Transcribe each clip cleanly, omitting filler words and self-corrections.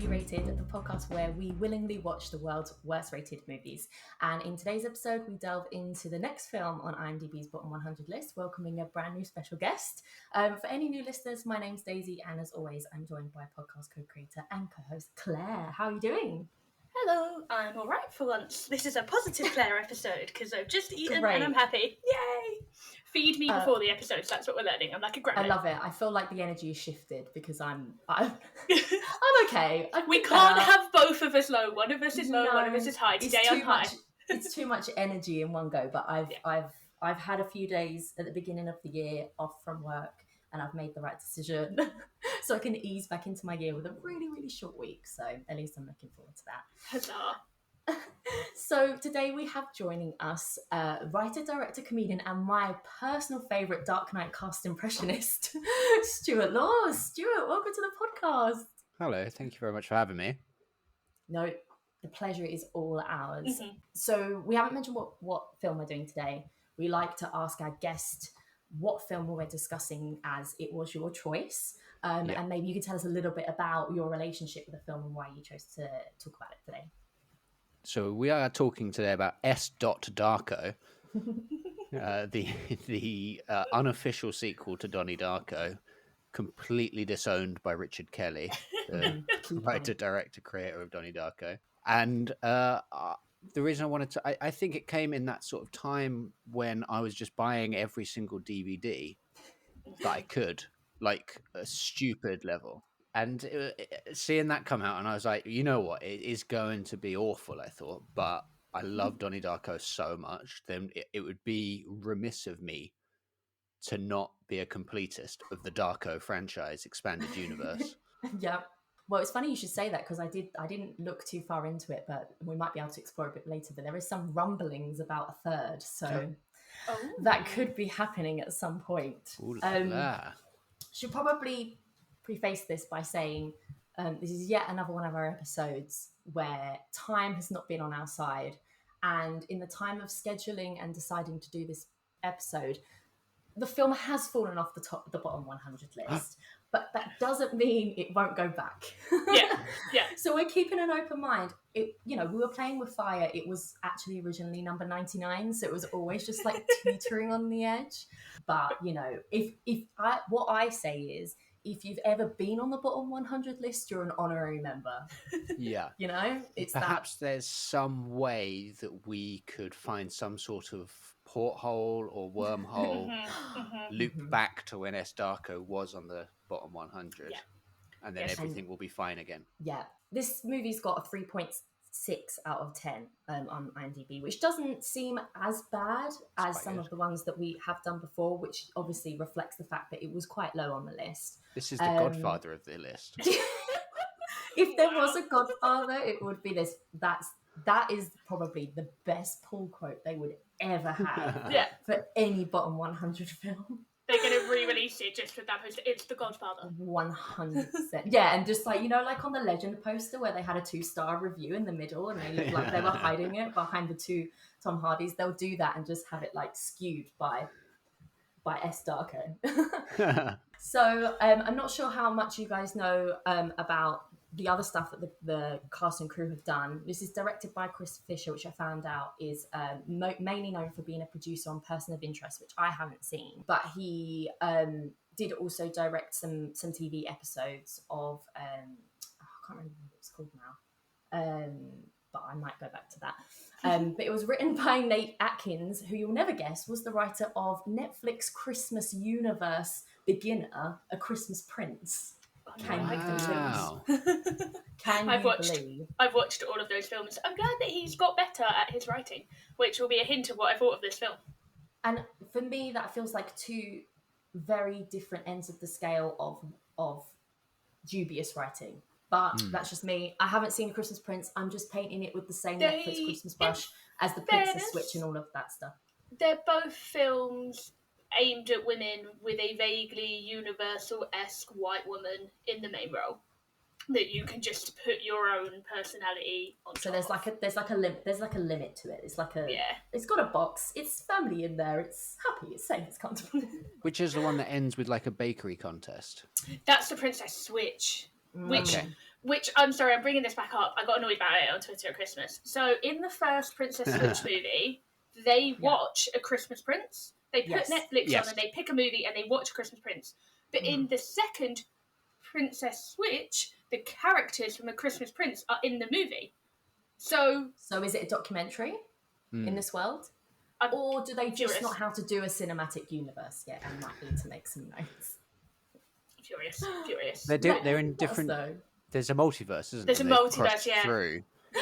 Rated, the podcast where we willingly watch the world's worst rated movies. And in today's episode, we delve into the next film on IMDb's Bottom 100 list, welcoming a brand new special guest. For any new listeners, my name's Daisy, and as always, I'm joined by podcast co-creator and co-host Claire. How are you doing? Hello, I'm all right for once. This is a positive Claire episode because I've just eaten Great. and I'm happy. Yay! Feed me before the episodes. That's what we're learning. I'm like a grandma. I love it. I feel like the energy is shifted because I'm okay. We can't have both of us low. One of us is low. No, one of us is high. Today I'm high. It's too much energy in one go. But I've had a few days at the beginning of the year off from work, and I've made the right decision, so I can ease back into my year with a really, really short week. So at least I'm looking forward to that. Huzzah! So today we have joining us writer, director, comedian, and my personal favourite Dark Knight cast impressionist, Stuart Laws. Stuart, welcome to the podcast. Hello, thank you very much for having me. No, the pleasure is all ours. Mm-hmm. So we haven't mentioned what film we're doing today. We like to ask our guest what film we're discussing as it was your choice. And maybe you could tell us a little bit about your relationship with the film and why you chose to talk about it today. So we are talking today about S.Darko, the unofficial sequel to Donnie Darko, completely disowned by Richard Kelly, the writer, director, creator of Donnie Darko. And the reason I wanted to, I think it came in that sort of time when I was just buying every single DVD that I could, like a stupid level. And seeing that come out, and I was like, you know what, it is going to be awful, I thought, but I love Donnie Darko so much, then it would be remiss of me to not be a completist of the Darko franchise expanded universe. Yeah. Well, it's funny you should say that because I didn't look too far into it, but we might be able to explore a bit later. But there is some rumblings about a third, so that could be happening at some point. Should probably preface this by saying this is yet another one of our episodes where time has not been on our side, and in the time of scheduling and deciding to do this episode, the film has fallen off the bottom 100 list. But that doesn't mean it won't go back. Yeah. So we're keeping an open mind. We were playing with fire. It was actually originally number 99, so it was always just like teetering on the edge. But what I say is, if you've ever been on the bottom 100 list, you're an honorary member. Yeah. It's perhaps there's some way that we could find some sort of porthole or wormhole, loop back to when S.Darko was on the bottom 100, and then everything will be fine again. Yeah. This movie's got a 3.6 out of 10 on IMDb, which doesn't seem as bad as some of the ones that we have done before, which obviously reflects the fact that it was quite low on the list. This is the godfather of the list. If there was a godfather, it would be this. That is probably the best pull quote they would ever have for any bottom 100 film. They're going to re-release it just with that poster. It's The Godfather. 100%. Yeah, and just like, like on the Legend poster where they had a 2-star review in the middle and they looked like they were hiding it behind the two Tom Hardys. They'll do that and just have it like skewed by S.Darko. So I'm not sure how much you guys know about the other stuff that the cast and crew have done. This is directed by Chris Fisher, which I found out is mainly known for being a producer on Person of Interest, which I haven't seen. But he did also direct some TV episodes of, I can't remember what it's called now, but I might go back to that. But it was written by Nate Atkins, who you'll never guess was the writer of Netflix Christmas Universe Beginner, A Christmas Prince. Can you believe? I've watched all of those films. I'm glad that he's got better at his writing, which will be a hint of what I thought of this film. And for me, that feels like two very different ends of the scale of dubious writing. But that's just me. I haven't seen Christmas Prince. I'm just painting it with the same Netflix Christmas brush as the Princess Switch and all of that stuff. They're both films aimed at women with a vaguely universal-esque white woman in the main role that you can just put your own personality on. So there's like a limit to it. It's like it's got a box. It's family in there. It's happy. It's safe. It's comfortable. Which is the one that ends with like a bakery contest? That's the Princess Switch. Which Which, I'm sorry, I'm bringing this back up. I got annoyed about it on Twitter at Christmas. So, in the first Princess Switch movie, they watch A Christmas Prince. They put Netflix on and they pick a movie and they watch A Christmas Prince. But in the second Princess Switch, the characters from A Christmas Prince are in the movie. So is it a documentary in this world? Or do they just curious. not how to do a cinematic universe yet and might need to make some notes? Furious. They're in different... There's a multiverse, isn't there? There's a multiverse, yeah. Through. Yeah.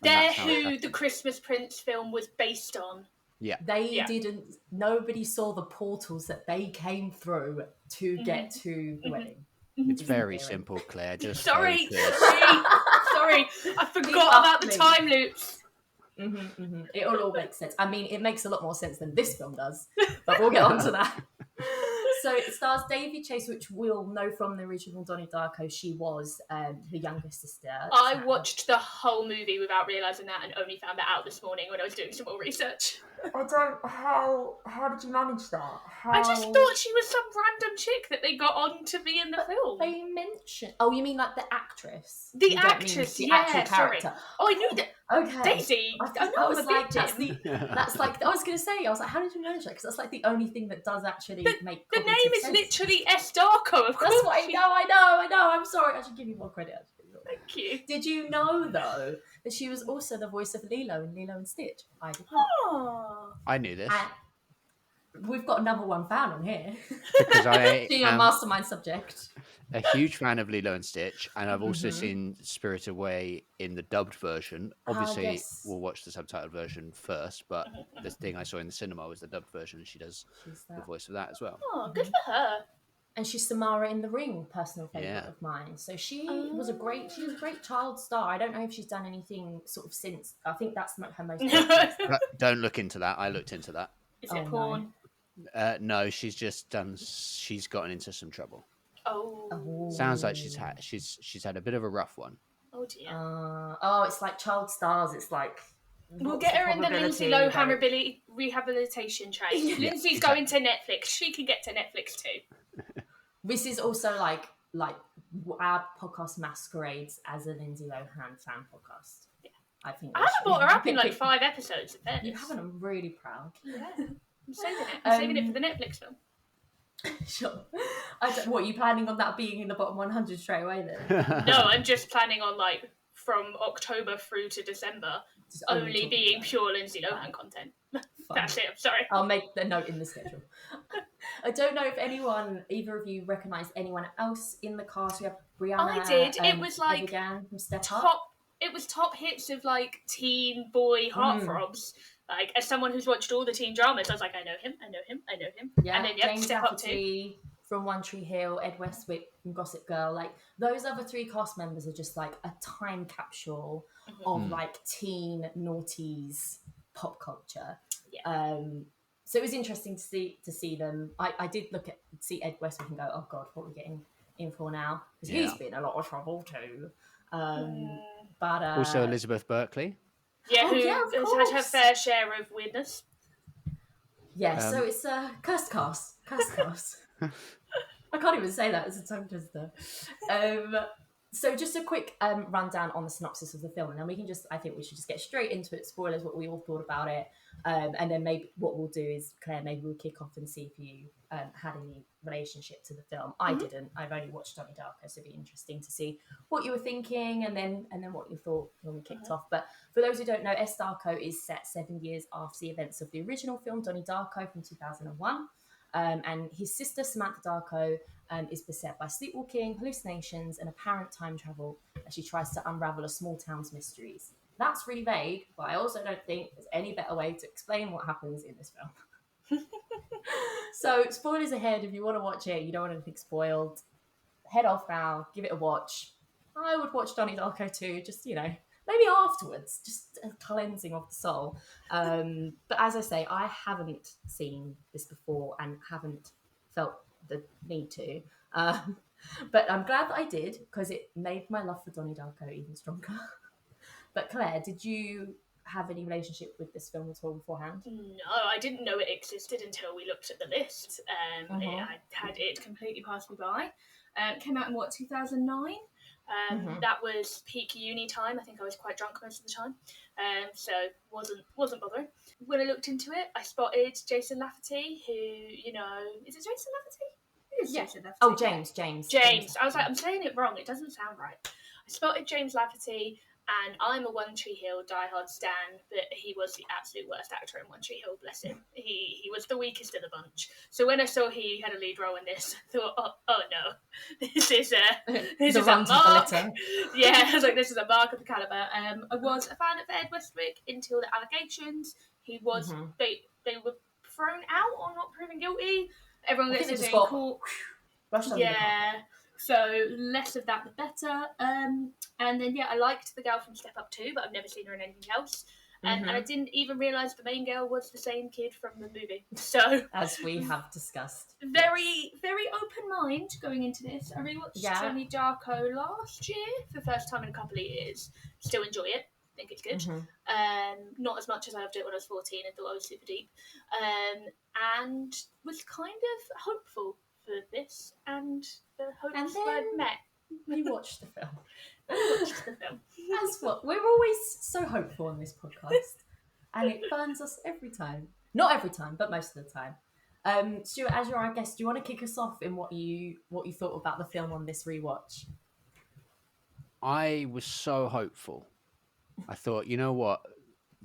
They're who the Christmas Prince film was based on. Yeah. They didn't... Nobody saw the portals that they came through to get to the wedding. It's very simple, Claire. Just Sorry. focus. Sorry. I forgot about the time loops. It all makes sense. I mean, it makes a lot more sense than this film does, but we'll get on to that. So it stars Davy Chase, which we'll know from the original Donnie Darko. She was her younger sister. I watched the whole movie without realising that and only found that out this morning when I was doing some more research. I don't... How did you manage that? I just thought she was some random chick that they got on to be in the film. They mentioned... Oh, you mean like the actress? The actress, the actual character. Sorry. Oh, I knew that. Okay. Daisy. I was like, that's like... I was going to say, I was like, how did you manage that? Because that's like the only thing that does actually make the name is sense. Literally S.Darko, of course. That's what I know. I'm sorry. I should give you more credit. Thank you. Did you know, though, that she was also the voice of Lilo in Lilo and Stitch? I did not. Oh. I knew this. And we've got another one fan on here. Because I Being a mastermind subject. A huge fan of Lilo and Stitch, and I've also seen Spirited Away in the dubbed version. Obviously, we'll watch the subtitled version first, but the thing I saw in the cinema was the dubbed version, and she does the voice of that as well. Oh, good for her. And she's Samara in The Ring, personal favourite of mine. So she was a great child star. I don't know if she's done anything sort of since. I think that's her most. Don't look into that. I looked into that. Is it porn? No, she's just done. She's gotten into some trouble. Oh. Sounds like she's had a bit of a rough one. Oh dear. It's like child stars. It's like we'll get her in the Lindsay Lohan rehabilitation train. Yeah, Lindsay's going to Netflix. She can get to Netflix too. This is also like our podcast masquerades as a Lindsay Lohan fan podcast. Yeah, I think I haven't brought her up in like 5 episodes. You haven't. I'm really proud. Yeah, I'm saving it. I'm saving it for the Netflix film. Sure. What are you planning on that being in the bottom 100 straight away then? No, I'm just planning on like from October through to December only being pure Lindsay Lohan content. That's it. I'm sorry. I'll make the note in the schedule. I don't know if either of you recognised anyone else in the cast. We have Brianna. I did. It was like from Step Up. top. It was top hits of like teen boy heartthrobs. Like as someone who's watched all the teen dramas, I was like, I know him. Yeah, and then James Step Up too. From One Tree Hill, Ed Westwick from Gossip Girl. Like those other 3 cast members are just like a time capsule of like teen noughties pop culture. Yeah. So it was interesting to see them. I did see Ed Westwick and go, oh God, what are we getting in for now? Because he's been in a lot of trouble too. But also Elizabeth Berkley. Yeah, who has had her fair share of weirdness. Yeah, so it's a cursed cast. I can't even say that as a tongue twister. So just a quick rundown on the synopsis of the film, and then I think we should just get straight into it. Spoilers, what we all thought about it. And then maybe what we'll do is, Claire, maybe we'll kick off and see if you had any relationship to the film. I didn't. I've only watched Donnie Darko, so it'd be interesting to see what you were thinking and then what you thought when we kicked off. But for those who don't know, S.Darko is set 7 years after the events of the original film, Donnie Darko, from 2001. And his sister, Samantha Darko, is beset by sleepwalking, hallucinations, and apparent time travel as she tries to unravel a small town's mysteries. That's really vague, but I also don't think there's any better way to explain what happens in this film. So, spoilers ahead. If you want to watch it, you don't want anything spoiled, head off now, give it a watch. I would watch Donnie Darko too, just, maybe afterwards, just a cleansing of the soul. But as I say, I haven't seen this before and haven't felt the need to. But I'm glad that I did, because it made my love for Donnie Darko even stronger. But Claire, did you have any relationship with this film at all beforehand? No, I didn't know it existed until we looked at the list. I had it completely passed me by. It came out in 2009? That was peak uni time. I think I was quite drunk most of the time, so wasn't bothering. When I looked into it, I spotted Jason Lafferty, who, you know, is it Jason Lafferty? It is Jason Lafferty. Oh, James. I was like, I'm saying it wrong. It doesn't sound right. I spotted James Lafferty, and I'm a One Tree Hill diehard stan, but he was the absolute worst actor in One Tree Hill, bless him. He was the weakest of the bunch. So when I saw he had a lead role in this, I thought, oh no, this is a mark. Yeah, I was like, this is a mark of the caliber. I was a fan of Ed Westwick until the allegations. He was, they were thrown out or not proven guilty. Everyone gets his in court. Yeah. So less of that, the better. And then I liked the girl from Step Up 2, but I've never seen her in anything else. And I didn't even realise the main girl was the same kid from the movie. So as we have discussed, very open mind going into this. I rewatched Donnie Darko last year for the first time in a couple of years. Still enjoy it. Think it's good. Not as much as I loved it when I was 14 and thought I was super deep. And was kind of hopeful for this, and the hopes were met. We watched the film. That's what we're always so hopeful on this podcast, and it burns us every time. Not every time, but most of the time. Stuart, as you're our guest, do you want to kick us off in what you thought about the film on this rewatch? I was so hopeful. I thought, you know what,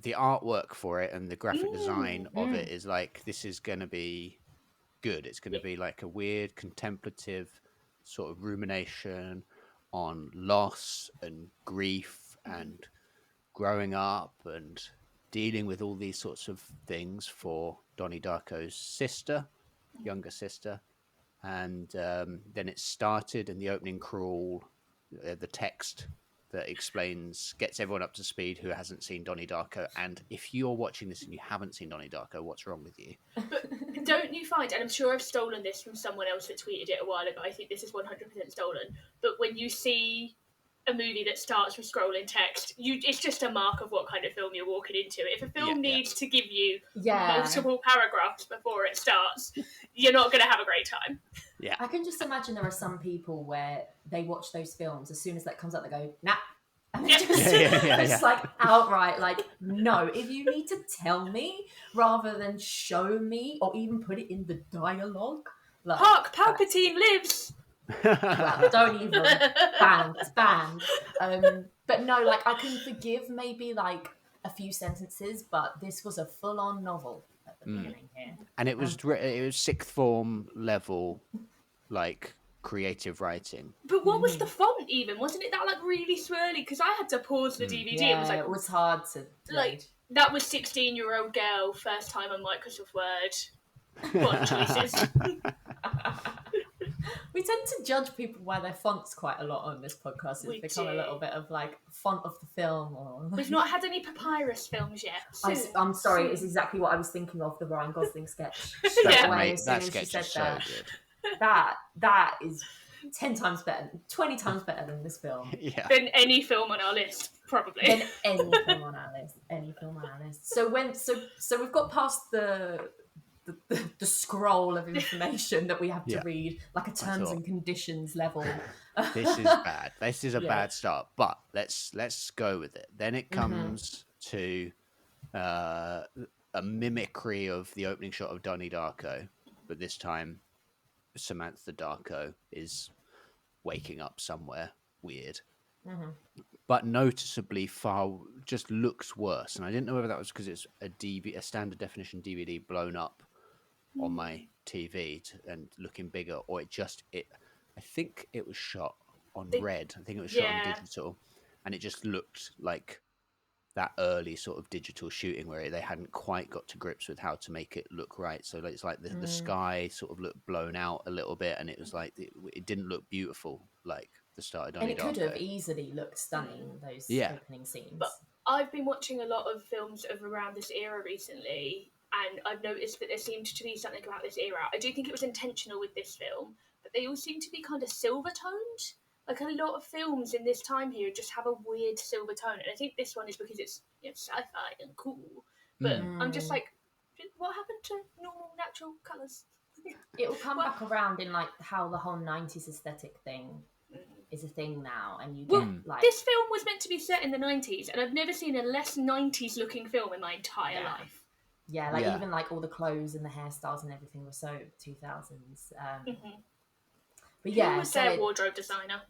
the artwork for it and the graphic design of it is like, this is going to be good. It's going to be like a weird contemplative sort of rumination on loss and grief and growing up and dealing with all these sorts of things for Donnie Darko's sister, younger sister. And then it started in the opening crawl, the text that gets everyone up to speed who hasn't seen Donnie Darko. And if you're watching this and you haven't seen Donnie Darko, what's wrong with you? But don't you find, and I'm sure I've stolen this from someone else that tweeted it a while ago, I think this is 100% stolen, but when you see a movie that starts with scrolling text, it's just a mark of what kind of film you're walking into. If a film needs to give you multiple paragraphs before it starts, you're not going to have a great time. Yeah, I can just imagine there are some people where they watch those films, as soon as that comes up, they go, nah. And they just like outright, like, no, if you need to tell me rather than show me or even put it in the dialogue. Like, Hark, Palpatine lives! Well, don't even. Banned. It's banned. But no, like, I can forgive maybe like a few sentences, but this was a full-on novel at the beginning here. And it was sixth form level, like, creative writing. But what was the font even? Wasn't it that like really swirly? Because I had to pause the DVD. Yeah, it was hard to like. That was 16-year-old girl first time on Microsoft Word. Font choices. We tend to judge people by their fonts quite a lot on this podcast. It's become a little bit of like font of the film. We've not had any papyrus films yet. I'm sorry, it's exactly what I was thinking of, the Ryan Gosling sketch. That sketch is so good. That is 10 times better, 20 times better than this film. Yeah. Than any film on our list, probably. Than any film on our list. So we've got past the scroll of information that we have to read, like a terms and conditions level. This is bad. This is a bad start, but let's go with it. Then it comes to a mimicry of the opening shot of Donnie Darko, but this time Samantha Darko is waking up somewhere weird, but noticeably just looks worse. And I didn't know whether that was because it's a standard definition DVD blown up on my TV and looking bigger, or I think it was shot on red. I think it was shot on digital, and it just looked like that early sort of digital shooting where they hadn't quite got to grips with how to make it look right. So it's like the sky sort of looked blown out a little bit, and it was like it didn't look beautiful like the start of Donnie Darko. And it could have easily looked stunning, those opening scenes. But I've been watching a lot of films of around this era recently, and I've noticed that there seemed to be something about this era. I do think it was intentional with this film, but they all seem to be kind of silver-toned. Like, a lot of films in this time here just have a weird silver tone, and I think this one is because it's sci-fi and cool. But I'm just like, what happened to normal, natural colours? It will come back around in like how the whole 90s aesthetic thing is a thing now, and you Well, get like this film was meant to be set in the 90s, and I've never seen a less 90s looking film in my entire life. Yeah, like even like all the clothes and the hairstyles and everything were so 2000s. But yeah, Who was their wardrobe designer?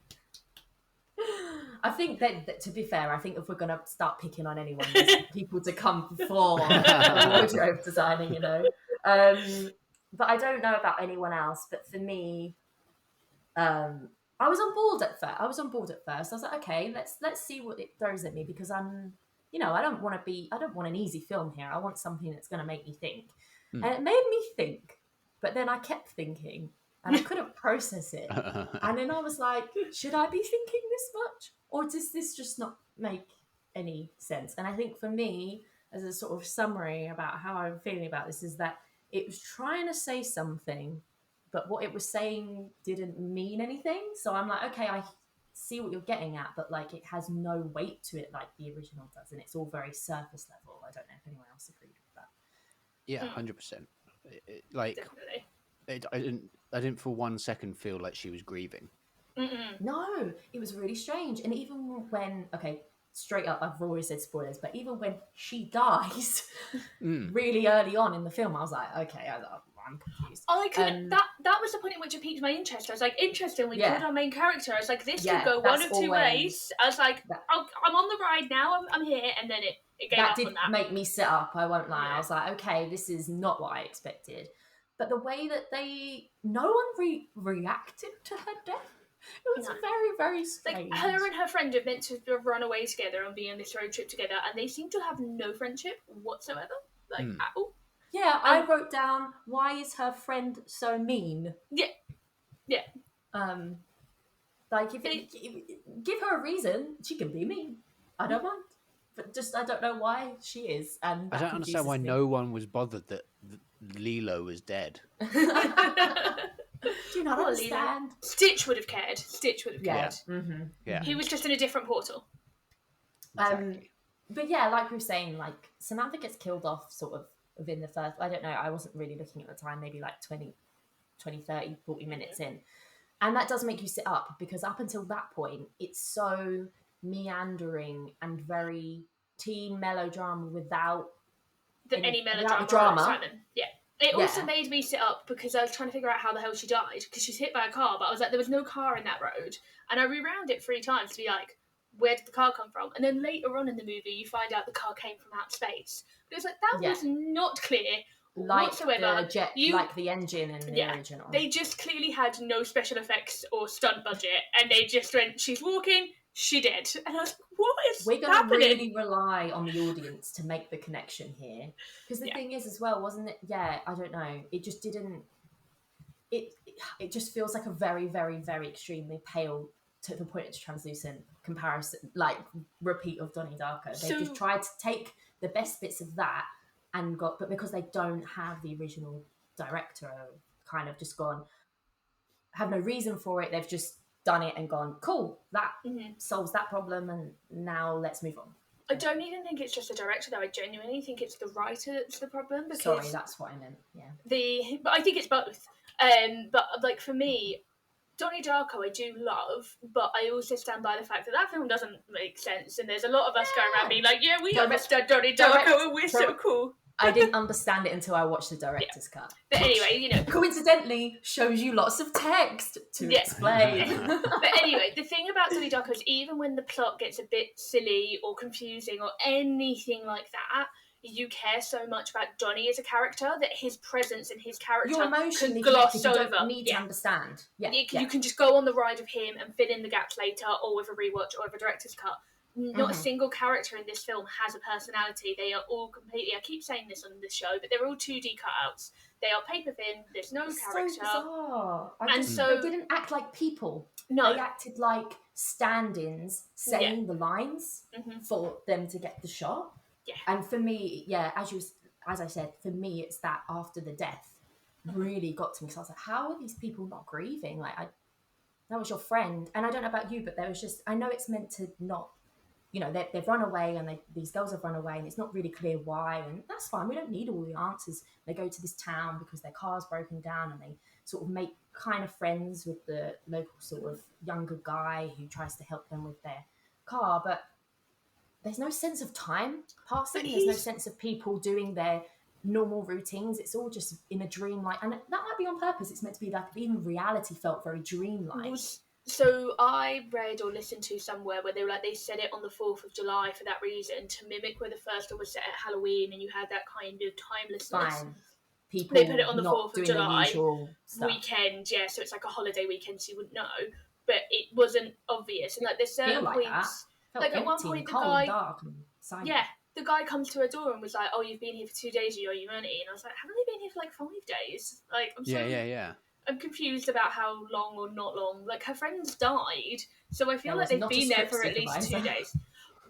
I think that to be fair, I think if we're going to start picking on anyone, there's people to come before wardrobe designing, you know. But I don't know about anyone else. But for me, I was on board at first. I was like, okay, let's see what it throws at me, because I'm, you know, I don't want an easy film here. I want something that's going to make me think, and it made me think. But then I kept thinking, and I couldn't process it. And then I was like, should I be thinking this much, or does this just not make any sense? And I think for me, as a sort of summary about how I'm feeling about this, is that it was trying to say something, but what it was saying didn't mean anything. So I'm like, okay, I see what you're getting at, but like it has no weight to it like the original does, and it's all very surface level. I don't know if anyone else agreed with that. Yeah, 100%. Like, Definitely. I didn't for 1 second feel like she was grieving. No, it was really strange. And even when, okay, straight up, I've always said spoilers, but even when she dies really early on in the film, I was like, okay, I'm confused. I couldn't. That was the point at which it piqued my interest. I was like, interesting. We killed our main character. I was like, this could go one of two ways. I was like, I'm on the ride now. I'm here, and then it gave up on that. That did make me sit up. I won't lie. I was like, okay, this is not what I expected. But the way that no one reacted to her death, it was very, very strange. Like, her and her friend are meant to run away together and be on this road trip together, and they seem to have no friendship whatsoever, like at all. Yeah, I wrote down, why is her friend so mean? Yeah. Like, give her a reason, she can be mean. I don't mind. But just, I don't know why she is. And I don't understand why no one was bothered that Lilo was dead. Do you not understand? Stitch would have cared. Yeah. Yeah. He was just in a different portal. Exactly. But yeah, like we were saying, like Samantha gets killed off sort of within the first, I don't know, I wasn't really looking at the time, maybe like 20, 30, 40 minutes in. And that does make you sit up, because up until that point, it's so meandering and very teen melodrama without any melodrama. Yeah. It also made me sit up because I was trying to figure out how the hell she died, because she's hit by a car, but I was like, there was no car in that road. And I rewound it 3 times to be like, where did the car come from? And then later on in the movie, you find out the car came from outer space. But it was like, that was not clear whatsoever. Like the engine in the original. They just clearly had no special effects or stunt budget, and they just went, she's walking, she dead. And I was like, what is We're going happening? to really rely on the audience to make the connection here. Because the thing is as well, wasn't it? Yeah, I don't know. It just didn't... It just feels like a very, very, very extremely pale, to the point it's translucent comparison, like repeat of Donnie Darko. They just tried to take the best bits of that but because they don't have the original director, kind of just gone, have no reason for it. They've just done it and gone, cool, that solves that problem, and now let's move on. I don't even think it's just the director, though. I genuinely think it's the writer that's the problem. Because sorry, that's what I meant. Yeah. But I think it's both. But like for me, Donnie Darko I do love, but I also stand by the fact that film doesn't make sense, and there's a lot of us going around being like, yeah, we understand Donnie Darko and we're so cool. I didn't understand it until I watched the director's cut. But anyway, you know, coincidentally shows you lots of text to explain. But anyway, the thing about Donnie Darko is even when the plot gets a bit silly or confusing or anything like that, you care so much about Donnie as a character that his presence and his character can gloss over. You don't need to understand. You can just go on the ride of him and fill in the gaps later, or with a rewatch or with a director's cut. Not a single character in this film has a personality. They are all completely, I keep saying this on this show, but they're all 2D cutouts. They are paper thin, there's no character. So bizarre. They didn't act like people. No. They acted like stand-ins saying the lines for them to get the shot. Yeah. And for me, as I said, for me, it's that after the death really got to me. So I was like, how are these people not grieving? Like, that was your friend. And I don't know about you, but there was just, I know it's meant to not they've run away, and these girls have run away, and it's not really clear why, and that's fine. We don't need all the answers. They go to this town because their car's broken down, and they sort of make kind of friends with the local sort of younger guy who tries to help them with their car. But there's no sense of time passing. There's no sense of people doing their normal routines. It's all just in a dream, and that might be on purpose. It's meant to be like, even reality felt very dreamlike. So I read or listened to somewhere where they said it on the 4th of July for that reason, to mimic where the first one was set at Halloween, and you had that kind of timelessness. Fine. People they put it on the not 4th of July weekend, so it's like a holiday weekend, so you wouldn't know. But it wasn't obvious, and there's certain points. Like at one point, the guy comes to her door and was like, "Oh, you've been here for 2 days, are you money?" And I was like, "Haven't they been here for like 5 days?" I'm confused about how long or not long. Like, her friends died, so I feel like they've been there for at least 2 days.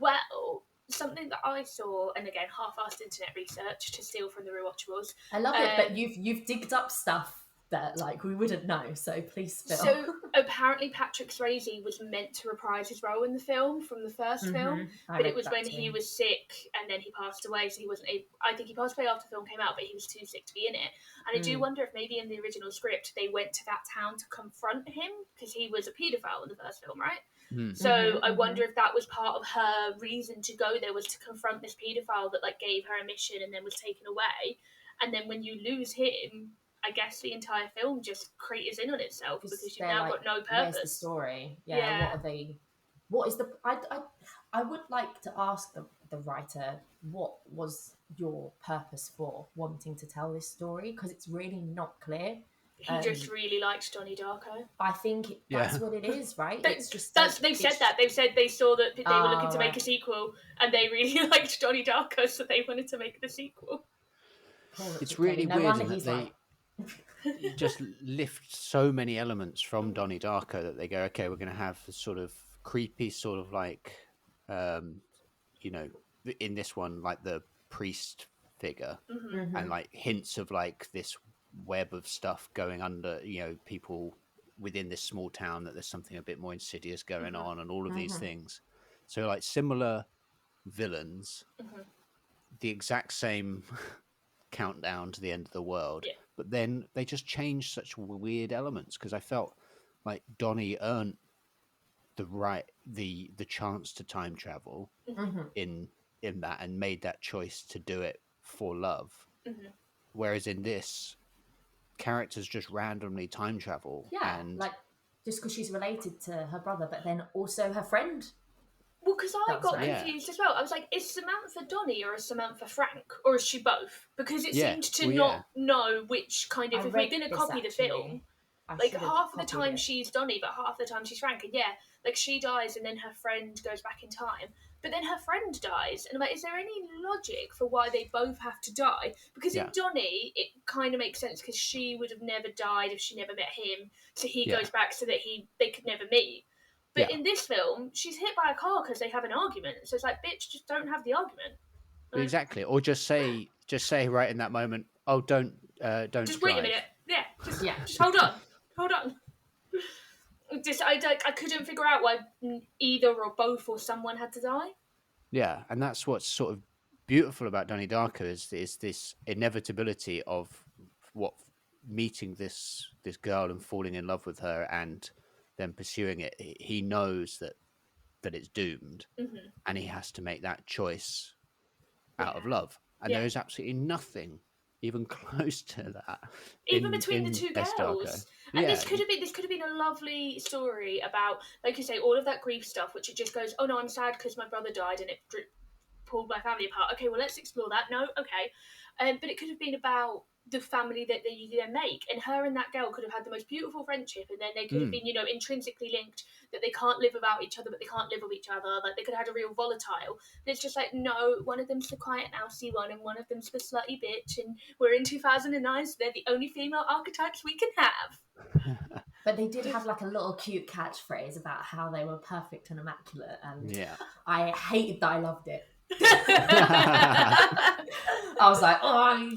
Well, something that I saw, and again, half-assed internet research to steal from the rewatchables. I love it, but you've digged up stuff that we wouldn't know, so please spill. So apparently Patrick Swayze was meant to reprise his role in the film from the first film, but it was when he was sick, and then he passed away, so he wasn't able, I think he passed away after the film came out, but he was too sick to be in it. And I do wonder if maybe in the original script they went to that town to confront him, because he was a paedophile in the first film, right? So I wonder if that was part of her reason to go there, was to confront this paedophile that gave her a mission and then was taken away. And then when you lose him, I guess the entire film just craters in on itself, because you've now got no purpose. Where's the story? Yeah. What are they? What is the? I would like to ask the writer, what was your purpose for wanting to tell this story? Because it's really not clear. He just really liked Donnie Darko. I think that's what it is, right? They've said that. They've said they saw that they were looking to make a sequel, and they really liked Donnie Darko, so they wanted to make the sequel. It's really weird that they just lift so many elements from Donnie Darko that they go, okay, we're going to have this sort of creepy, sort of in this one, the priest figure, and hints of this web of stuff going under, people within this small town, that there's something a bit more insidious going on, and all of these things. So similar villains, the exact same countdown to the end of the world, but then they just changed such weird elements, because I felt like Donnie earned the chance to time travel in that, and made that choice to do it for love, whereas in this, characters just randomly time travel, and just because she's related to her brother, but then also her friend. Well, because I got confused as well. I was like, is Samantha Donnie or is Samantha Frank? Or is she both? Because it seemed to not know which kind of... If we're going to copy the film, half of the time she's Donnie, but half the time she's Frank. And she dies and then her friend goes back in time. But then her friend dies. And I'm like, is there any logic for why they both have to die? Because in Donnie, it kind of makes sense, because she would have never died if she never met him. So he goes back so that they could never meet. But in this film, she's hit by a car because they have an argument. So it's like, bitch, just don't have the argument. Exactly. Or just say right in that moment, oh, don't just drive. Wait a minute. Just hold on. I couldn't figure out why either or both or someone had to die. Yeah, and that's what's sort of beautiful about Donnie Darko is this inevitability of what meeting this girl and falling in love with her and then pursuing it. He knows that it's doomed, and he has to make that choice out of love. And there is absolutely nothing even close to that, even between the two girls. S.Darko. And this could have been a lovely story about, like you say, all of that grief stuff, which it just goes, oh no, I'm sad because my brother died and it pulled my family apart. Okay, well, let's explore that. No, okay. But it could have been about the family that they then make, and her and that girl could have had the most beautiful friendship, and then they could have been, intrinsically linked, that they can't live without each other, but they can't live with each other. They could have had a real volatile. And it's just no, one of them's the quiet mousy one, and one of them's the slutty bitch, and we're in 2009, so they're the only female archetypes we can have. But they did have a little cute catchphrase about how they were perfect and immaculate, and I hated that I loved it. I was like, oh,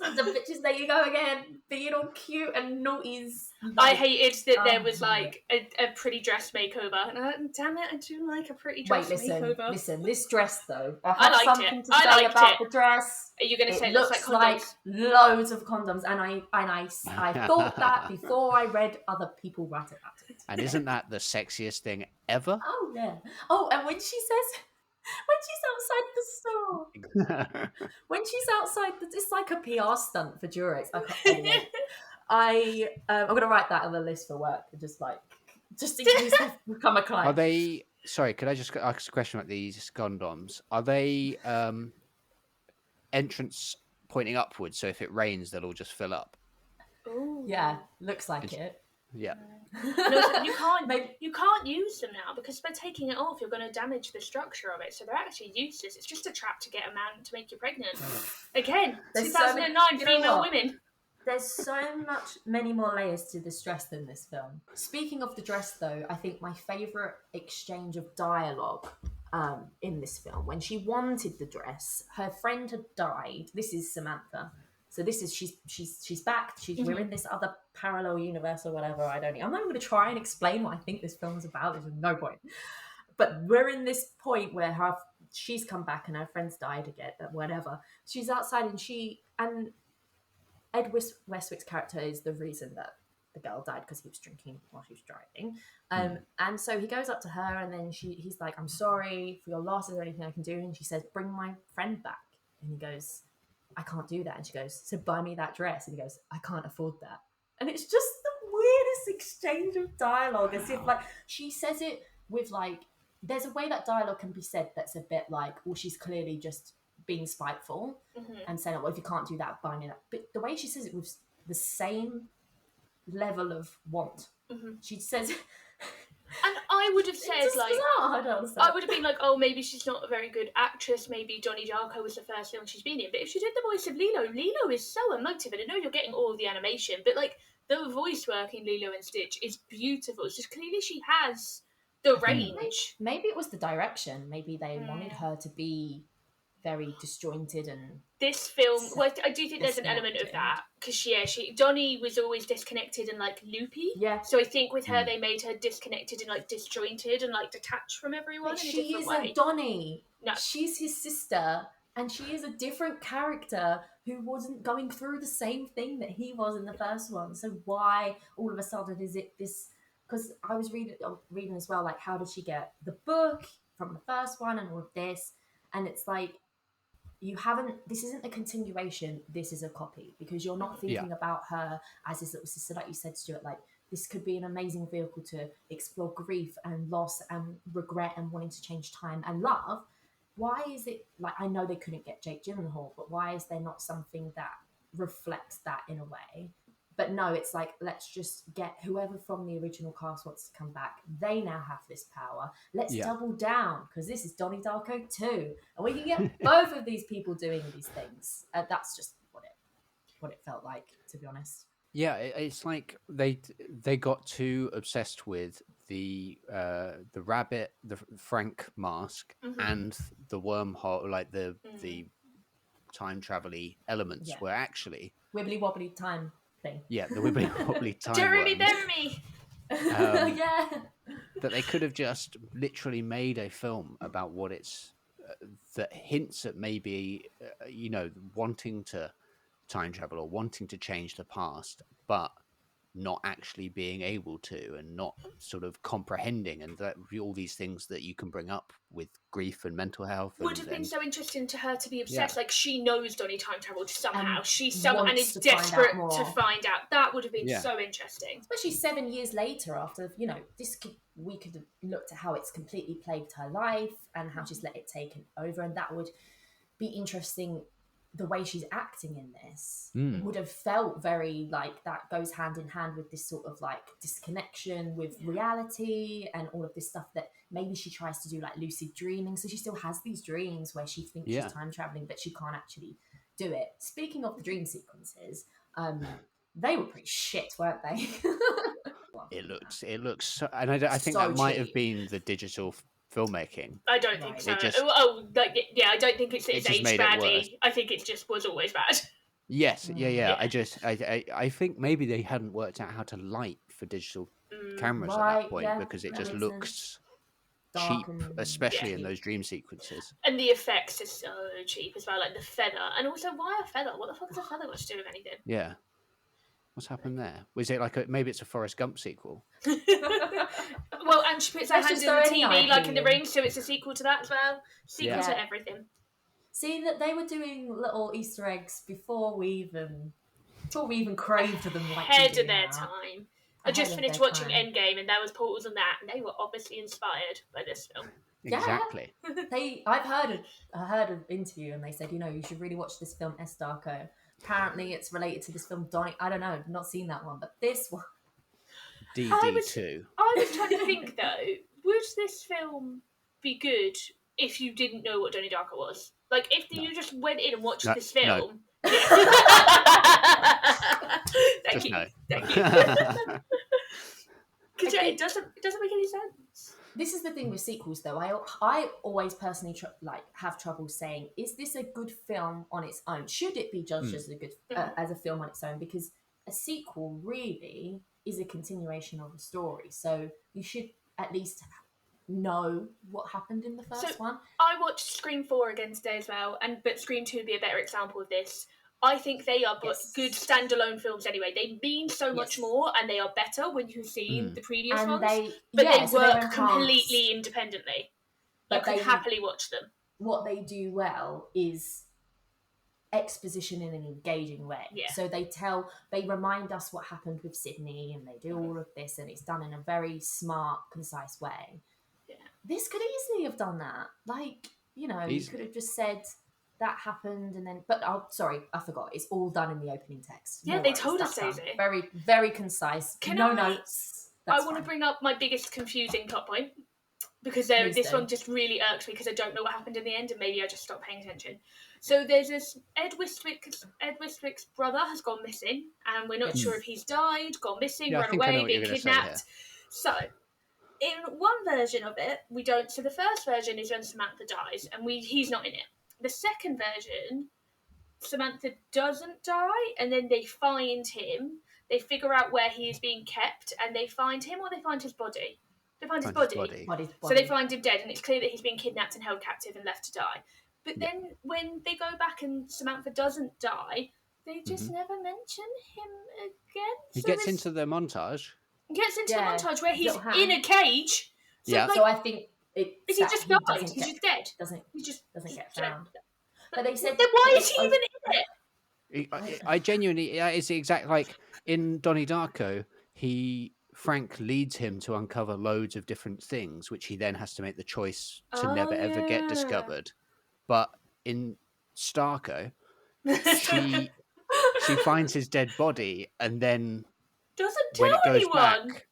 The bitches, there you go again, being all cute and naughties. I hated that there was yeah. like a pretty dress makeover. And damn it, I do like a pretty dress makeover. Listen, this dress though, I I have liked something it. to I say liked about it. the dress. Are you going to say it looks like loads of condoms, and I thought that before I read other people write about it. And isn't that the sexiest thing ever? Oh yeah. Oh, and when she says, when she's outside the store, when she's outside, it's like a PR stunt for Durex. Anyway, I'm gonna write that on the list for work, just in case they become a client. Are they? Sorry, could I just ask a question about these condoms? Are they entrance pointing upwards, so if it rains, they'll all just fill up? Ooh. Yeah, looks like it. Yeah. No, you can't use them now because by taking it off, you're going to damage the structure of it. So they're actually useless. It's just a trap to get a man to make you pregnant. Again, 2009 female women. There's so many more layers to this dress than this film. Speaking of the dress, though, I think my favourite exchange of dialogue in this film, when she wanted the dress, her friend had died. This is Samantha. So this is she's back. We're in this other parallel universe or whatever. I'm not even going to try and explain what I think this film is about. There's no point. But we're in this point where she's come back and her friend's died again. Whatever. She's outside and Ed Westwick's character is the reason that the girl died because he was drinking while she was driving. And so he goes up to her and then he's like, "I'm sorry for your loss. Is there anything I can do?" And she says, "Bring my friend back." And he goes, "I can't do that." And she goes, "So buy me that dress." And he goes, "I can't afford that." And it's just the weirdest exchange of dialogue, as if she says it with there's a way that dialogue can be said that's a bit well, she's clearly just being spiteful and saying, "Well, if you can't do that, buy me that." But the way she says it with the same level of want, she says. And I would have said I would have been like, "Oh, maybe she's not a very good actress. Maybe Donnie Darko was the first film she's been in." But if she did the voice of Lilo is so emotive, and I know you're getting all of the animation, but the voice work in Lilo and Stitch is beautiful. It's just clearly she has the range. Maybe it was the direction. Maybe they wanted her to be very disjointed and this film. Well, I do think there's an element of that because Donnie was always disconnected and loopy. Yeah. So I think with her they made her disconnected and disjointed and detached from everyone. But in she a different way. isn't Donnie. No, she's his sister, and she is a different character who wasn't going through the same thing that he was in the first one. So why all of a sudden is it this? Because I was reading as well, how did she get the book from the first one and all of this, and it's this isn't a continuation, this is a copy, because you're not thinking about her as his little sister, like you said, Stuart, this could be an amazing vehicle to explore grief and loss and regret and wanting to change time and love. Why is it, I know they couldn't get Jake Gyllenhaal, but why is there not something that reflects that in a way? But no, it's let's just get whoever from the original cast wants to come back. They now have this power. Let's double down, because this is Donnie Darko 2. And we can get both of these people doing these things. That's just what it felt like, to be honest. Yeah, it's they got too obsessed with the rabbit, the Frank mask, and the wormhole, the time travel-y elements were actually... Wibbly wobbly time thing. Yeah, the wibbly wobbly time Jeremy worms. Beremy. Yeah. That they could have just literally made a film about what it's that hints at maybe wanting to time travel or wanting to change the past, but not actually being able to, and not sort of comprehending, and that all these things that you can bring up with grief and mental health would have been so interesting to her to be obsessed. Yeah. She knows Donnie time traveled somehow. And is desperate to find out. That would have been so interesting, especially 7 years later. After we could have looked at how it's completely plagued her life and how she's let it take over, and that would be interesting. The way she's acting in this would have felt very that goes hand in hand with this sort of disconnection with reality and all of this stuff that maybe she tries to do, lucid dreaming. So she still has these dreams where she thinks she's time traveling, but she can't actually do it. Speaking of the dream sequences, they were pretty shit, weren't they? It looks so, and I think that might have been the digital filmmaking. I don't think so. I don't think it's aged badly. I think it just was always bad. Yes, yeah. I think maybe they hadn't worked out how to light for digital cameras at that Right, point yeah, because it that just makes looks sense. cheap, Dark and especially in cheap. those dream sequences. And the effects are so cheap as well, like the feather. And also, why a feather? What the fuck is a feather got to do with anything? Yeah. What's happened there? Was it like maybe it's a Forrest Gump sequel? Well, and she puts her Let's hand just in the throw any TV, like in the IP ring, so it's a sequel to that as well. Sequel Yeah. to everything. See that they were doing little Easter eggs before we even craved them like we Ahead do of their now. time. I Ahead just of finished their watching time. Endgame, and there was portals on that, and they were obviously inspired by this film. Exactly. I've heard an interview and they said, you should really watch this film S.Darko. Apparently it's related to this film Donnie. I don't know, I've not seen that one, but this one. DD2. I was trying to think though, would this film be good if you didn't know what Donnie Darko was? Like if you just went in and watched this film. No. Thank you. No. Thank you. Because it doesn't make any sense. This is the thing with sequels, though. I always personally have trouble saying, is this a good film on its own? Should it be judged as a good as a film on its own? Because a sequel really is a continuation of a story, so you should at least know what happened in the first one. I watched Scream 4 again today as well, but Scream 2 would be a better example of this. I think they are good standalone films anyway. They mean so much more, and they are better when you've seen the previous ones. They work completely independently. But you could happily watch them. What they do well is exposition in an engaging way. Yeah. So they remind us what happened with Sydney, and they do all of this, and it's done in a very smart, concise way. Yeah. This could easily have done that. Like, you could have just said that happened, and then. But sorry, I forgot. It's all done in the opening text. Yeah, they told us, Daisy. Very, very concise. Notes. I want to bring up my biggest confusing plot point because this one just really irks me because I don't know what happened in the end, and maybe I just stopped paying attention. So there's this Ed Wistwick's brother has gone missing, and we're not sure if he's died, gone missing, run away, been kidnapped. So. In one version of it, we don't. So the first version is when Samantha dies, and he's not in it. The second version, Samantha doesn't die, and then they find him. They figure out where he is being kept, and they find him, or they find his body. They find his body. So they find him dead, and it's clear that he's been kidnapped and held captive and left to die. But then when they go back and Samantha doesn't die, they just never mention him again. He gets into the montage. Gets into the montage where he's in a cage. So, so I think is he just died? He's just dead. He just doesn't get found. But they said then why is he even in it? I genuinely, it's exact like in Donnie Darko. Frank leads him to uncover loads of different things, which he then has to make the choice to never ever get discovered. But in S.Darko, she finds his dead body and then. Doesn't tell anyone. Back,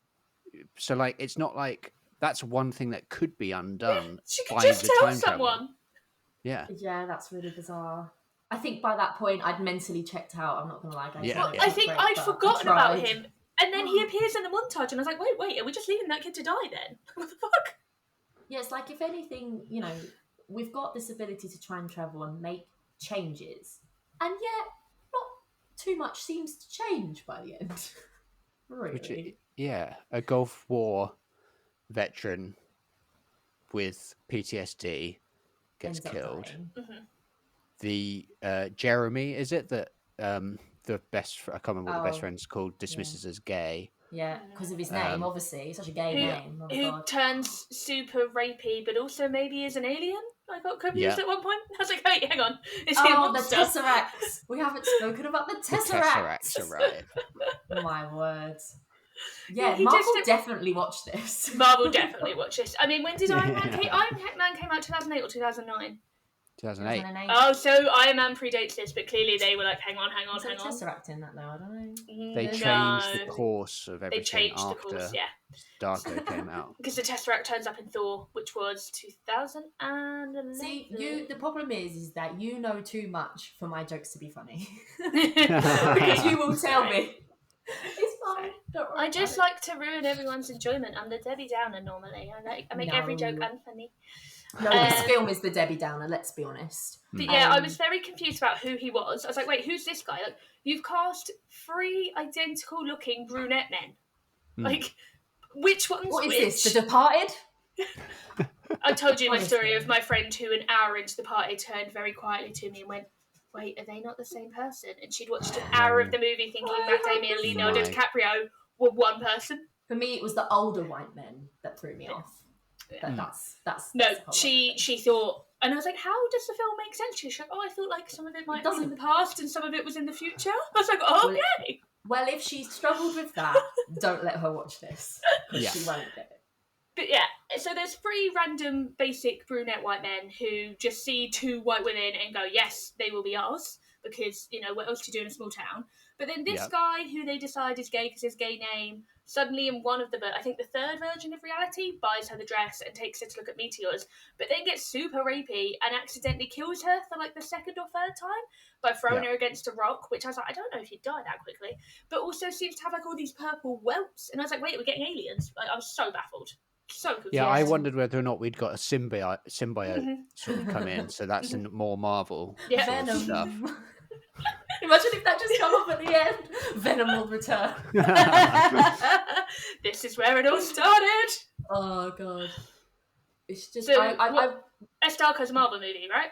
so like it's not like that's one thing that could be undone. She could by just the tell time someone. Travel. Yeah. Yeah, that's really bizarre. I think by that point I'd mentally checked out. I'm not gonna lie, guys. I think I'd forgotten about him, and then he appears in the montage, and I was like, wait, are we just leaving that kid to die then? What the fuck? Yeah, it's like if anything, we've got this ability to time travel and make changes, and yet not too much seems to change by the end. Really? A Gulf War veteran with PTSD gets killed. The Jeremy, is it that the best? I can't remember what the best friend's called. Dismisses as gay. Yeah, because of his name, obviously. It's such a gay name. Who turns super rapey, but also maybe is an alien? I got confused at one point. I was like, wait, hang on. Is he a monster? The Tesseracts. We haven't spoken about the Tesseracts. The Tesseracts arrive. My words. Yeah, Marvel definitely watched this. Marvel definitely watched this. I mean, when did Iron Man came? Iron Man came out 2008 or 2009? 2008. Oh, so Iron Man predates this, but clearly they were like, hang on. Is there a Tesseract in that though? I don't know. They changed the course of everything. They changed the course, Darko came out. Because the Tesseract turns up in Thor, which was 2011. See, the problem is that you know too much for my jokes to be funny. Because you will tell me. It's fine. Don't worry. I just like to ruin everyone's enjoyment. I'm the Debbie Downer normally. I make every joke unfunny. No, this film is the Debbie Downer, let's be honest. But yeah, I was very confused about who he was. I was like, wait, who's this guy? Like, you've cast 3 identical looking brunette men. Like, which one's What is which? this, The Departed? I told you my story of my friend who an hour into The Party turned very quietly to me and went, wait, are they not the same person? And she'd watched an hour of the movie thinking Matt Damon and Leonardo DiCaprio were one person. For me, it was the older white men that threw me off. But that's no, she thought, and I was like, how does the film make sense? She's like, oh, I thought like some of it might be in the past and some of it was in the future. I was like, oh, okay. Well, if she struggled with that, don't let her watch this. She won't get it. But yeah, so there's 3 random basic brunette white men who just see 2 white women and go, yes, they will be ours, because, you know, what else do you do in a small town? But then this guy, who they decide is gay because his gay name, suddenly in one of the, I think the 3rd version of reality, buys her the dress and takes her to look at meteors, but then gets super rapey and accidentally kills her for like the 2nd or 3rd time by throwing her against a rock, which I was like, I don't know if you'd die that quickly, but also seems to have like all these purple welts, and I was like, wait, we're getting aliens? Like, I was so baffled. So confused. Yeah, I wondered whether or not we'd got a symbiote sort of come in, so that's more Marvel sort of stuff. Imagine if that just come up at the end. Venom will return. This is where it all started. Oh god, it's just so. S.Darko's a Marvel movie, right?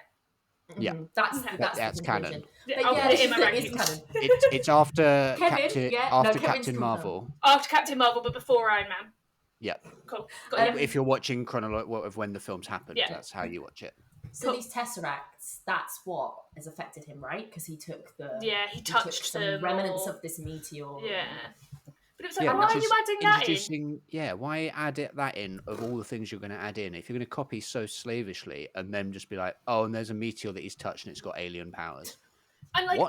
Yeah, that's canon. I'll put it in my rankings. It's after Kevin, Captain Marvel. After Captain Marvel, but before Iron Man. Yeah. Cool. If you're watching chronology of when the films happened, that's how you watch it. So these Tesseracts, that's what has affected him, right? Because he took he touched some remnants of this meteor. Yeah. But it was like, why are you adding that in? Yeah, why add that in of all the things you're going to add in? If you're going to copy so slavishly and then just be like, oh, and there's a meteor that he's touched and it's got alien powers. And like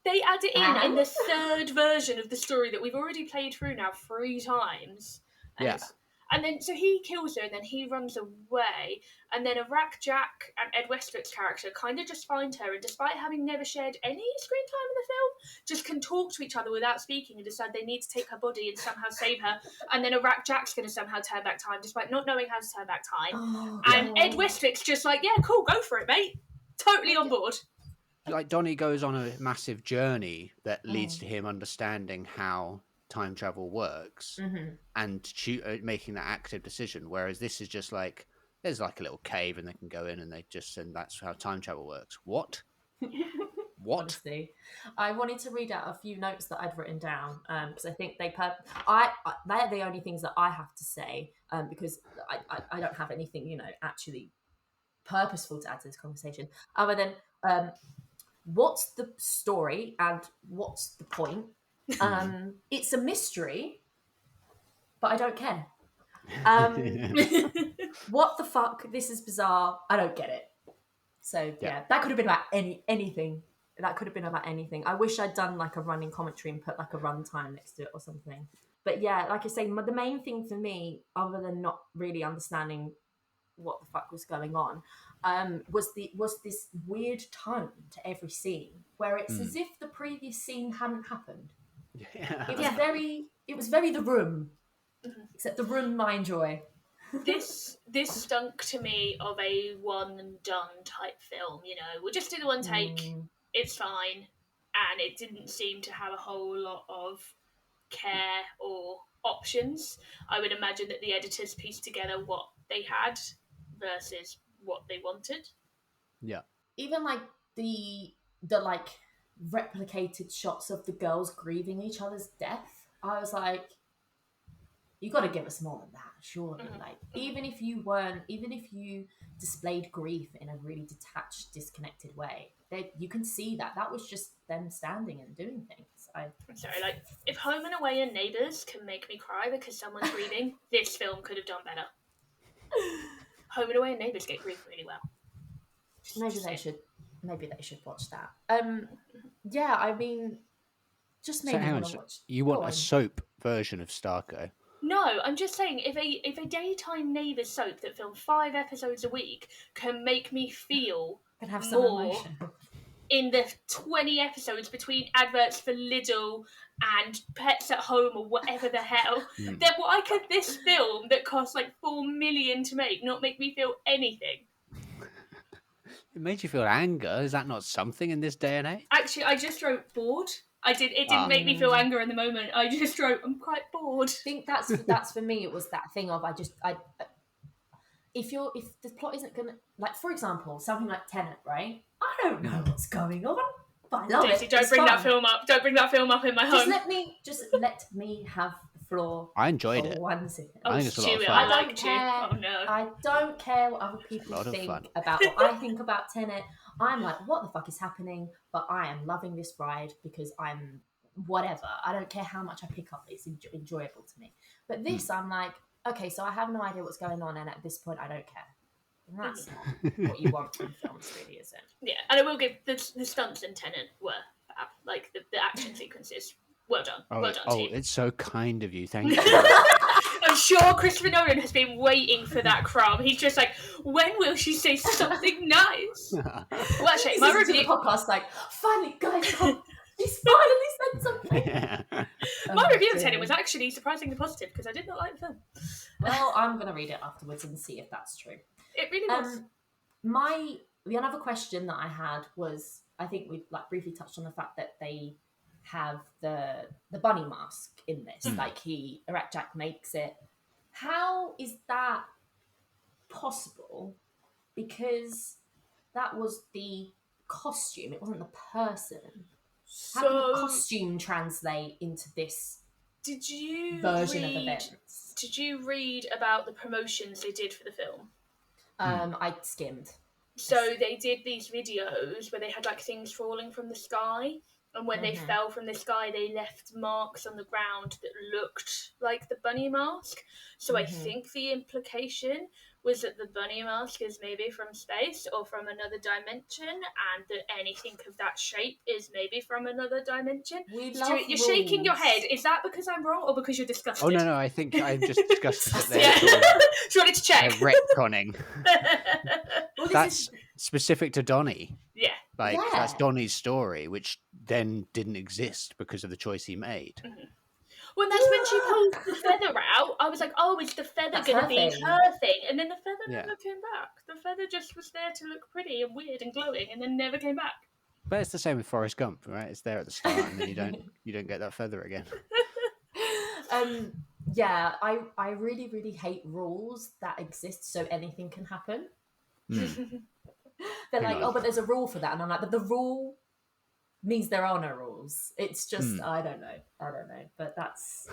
they add it in the 3rd version of the story that we've already played through now 3 times. And then, so he kills her, and then he runs away, and then Iraq Jack and Ed Westbrook's character kind of just find her, and despite having never shared any screen time in the film, just can talk to each other without speaking and decide they need to take her body and somehow save her, and then Iraq Jack's going to somehow turn back time, despite not knowing how to turn back time, and Ed Westbrook's just like, yeah, cool, go for it, mate. Totally on board. Like, Donnie goes on a massive journey that leads to him understanding how time travel works and making that active decision, whereas this is just like there's like a little cave and they can go in and that's how time travel works. What Honestly, I wanted to read out a few notes that I'd written down because I think they're the only things that I have to say because I don't have anything, you know, actually purposeful to add to this conversation other than what's the story and what's the point. It's a mystery, but I don't care. What the fuck? This is bizarre. I don't get it. So that could have been about anything. That could have been about anything. I wish I'd done like a running commentary and put like a runtime next to it or something. But yeah, like I say, the main thing for me, other than not really understanding what the fuck was going on, was this weird tone to every scene where it's as if the previous scene hadn't happened. Yeah. It was very The Room, except The Room I enjoy. This stunk to me of a one and done type film. You know, we'll just do the one take. It's fine, and it didn't seem to have a whole lot of care or options. I would imagine that the editors pieced together what they had versus what they wanted. Yeah. Even like the like replicated shots of the girls grieving each other's death, I was like, you got to give us more than that, surely. Like, even if you displayed grief in a really detached, disconnected way, you can see that was just them standing and doing things. I'm sorry, like, if Home and Away and Neighbours can make me cry because someone's grieving, this film could have done better. Home and Away and Neighbours get grief really well. Maybe they should watch that. Yeah, I mean, just maybe want to watch. You want a soap version of S.Darko? No, I'm just saying, if a daytime Neighbours soap that filmed 5 episodes a week can make me feel can have some more emotion. in the 20 episodes between adverts for Lidl and Pets at Home or whatever the hell, then why could this film that cost like $4 million to make not make me feel anything? It made you feel anger. Is that not something in this day and age? Actually, I just wrote bored. It didn't make me feel anger in the moment. I just wrote, I'm quite bored. I think that's for me. It was that thing of if the plot isn't gonna, like, for example, something like Tenet, right? I don't know what's going on, but I love Daisy, it. don't It's bring that fun. film up. Don't bring that film up in my home. Just let me have the floor. I enjoyed for it. 1 second. I think it's a lot of Stuart, fun. I liked you. care. Oh no. I don't care what other people lot of think fun. about what I think about Tenet. I'm like, what the fuck is happening? But I am loving this ride because I'm whatever. I don't care how much I pick up. It's enjoyable to me. But this, I'm like, okay, so I have no idea what's going on, and at this point, I don't care. And that's not what you want from films, really, is it? Yeah, and I will give the stunts in Tenet were fab. Like the action sequences. Well done. Well done to you. It's so kind of you. Thank you. I'm sure Christopher Nolan has been waiting for that crumb. He's just like, when will she say something nice? Well, actually, my review the podcast, like, finally, guys, he's finally said something. My review of Tenet was actually surprisingly positive because I did not like the film. Well, I'm going to read it afterwards and see if that's true. It really was. The another question that I had was, I think we like briefly touched on the fact that they have the bunny mask in this. Like Iraq Jack makes it. How is that possible? Because that was the costume. It wasn't the person. How can the costume translate into this version of events? Did you read about the promotions they did for the film? I skimmed. So they did these videos where they had like things falling from the sky, and when they fell from the sky, they left marks on the ground that looked like the bunny mask. So I think the implication was that the bunny mask is maybe from space or from another dimension, and that anything of that shape is maybe from another dimension. Stuart, you're shaking your head. Is that because I'm wrong or because you're disgusted? Oh, no, I think I'm just disgusted that they're Just wanted to check. retconning. Well, That's specific to Donnie. Yeah. That's Donnie's story, which then didn't exist because of the choice he made. Well, that's when she pulled the feather out. I was like, oh, is the feather going to be her thing? And then the feather never came back. The feather just was there to look pretty and weird and glowing, and then never came back. But it's the same with Forrest Gump, right? It's there at the start, and then you don't get that feather again. Yeah, I really, really hate rules that exist so anything can happen. They're like, oh, but there's a rule for that. And I'm like, but the rule means there are no rules. It's just, I don't know. But that's...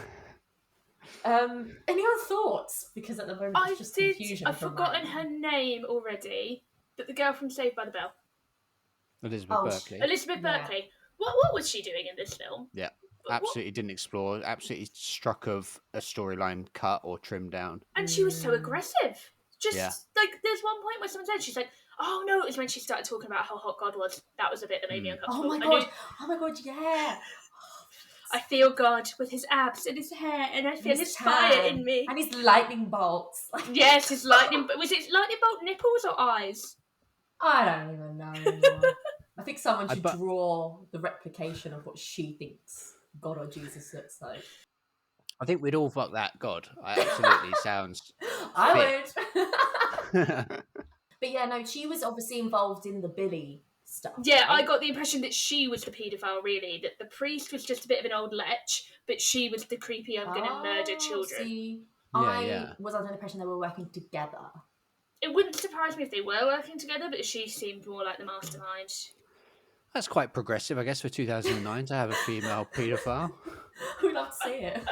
any other thoughts? Because at the moment it's just confusion. I've forgotten her name already, but the girl from Saved by the Bell. Elizabeth Berkley. Elizabeth Berkley. What was she doing in this film? Yeah. Absolutely didn't explore, absolutely struck of a storyline cut or trimmed down. And she was so aggressive. Just like there's one point where someone said, she's like, oh no, it was when she started talking about how hot God was. That was a bit that made me uncomfortable. Oh my god, yeah. I feel God with his abs and his hair, and I feel his fire in me. And his lightning bolts. Yes, his lightning. Was it lightning bolt nipples or eyes? I don't even know anymore. I think someone should draw the replication of what she thinks God or Jesus looks like. I think we'd all fuck that God. I absolutely sounds. I would. But yeah, no, she was obviously involved in the Billy stuff. Yeah, right? I got the impression that she was the paedophile, really. That the priest was just a bit of an old lech, but she was the creepy, I'm going to murder children. See, I was under the impression they were working together. It wouldn't surprise me if they were working together, but she seemed more like the mastermind. That's quite progressive, I guess, for 2009 to have a female paedophile. We'd love to see it.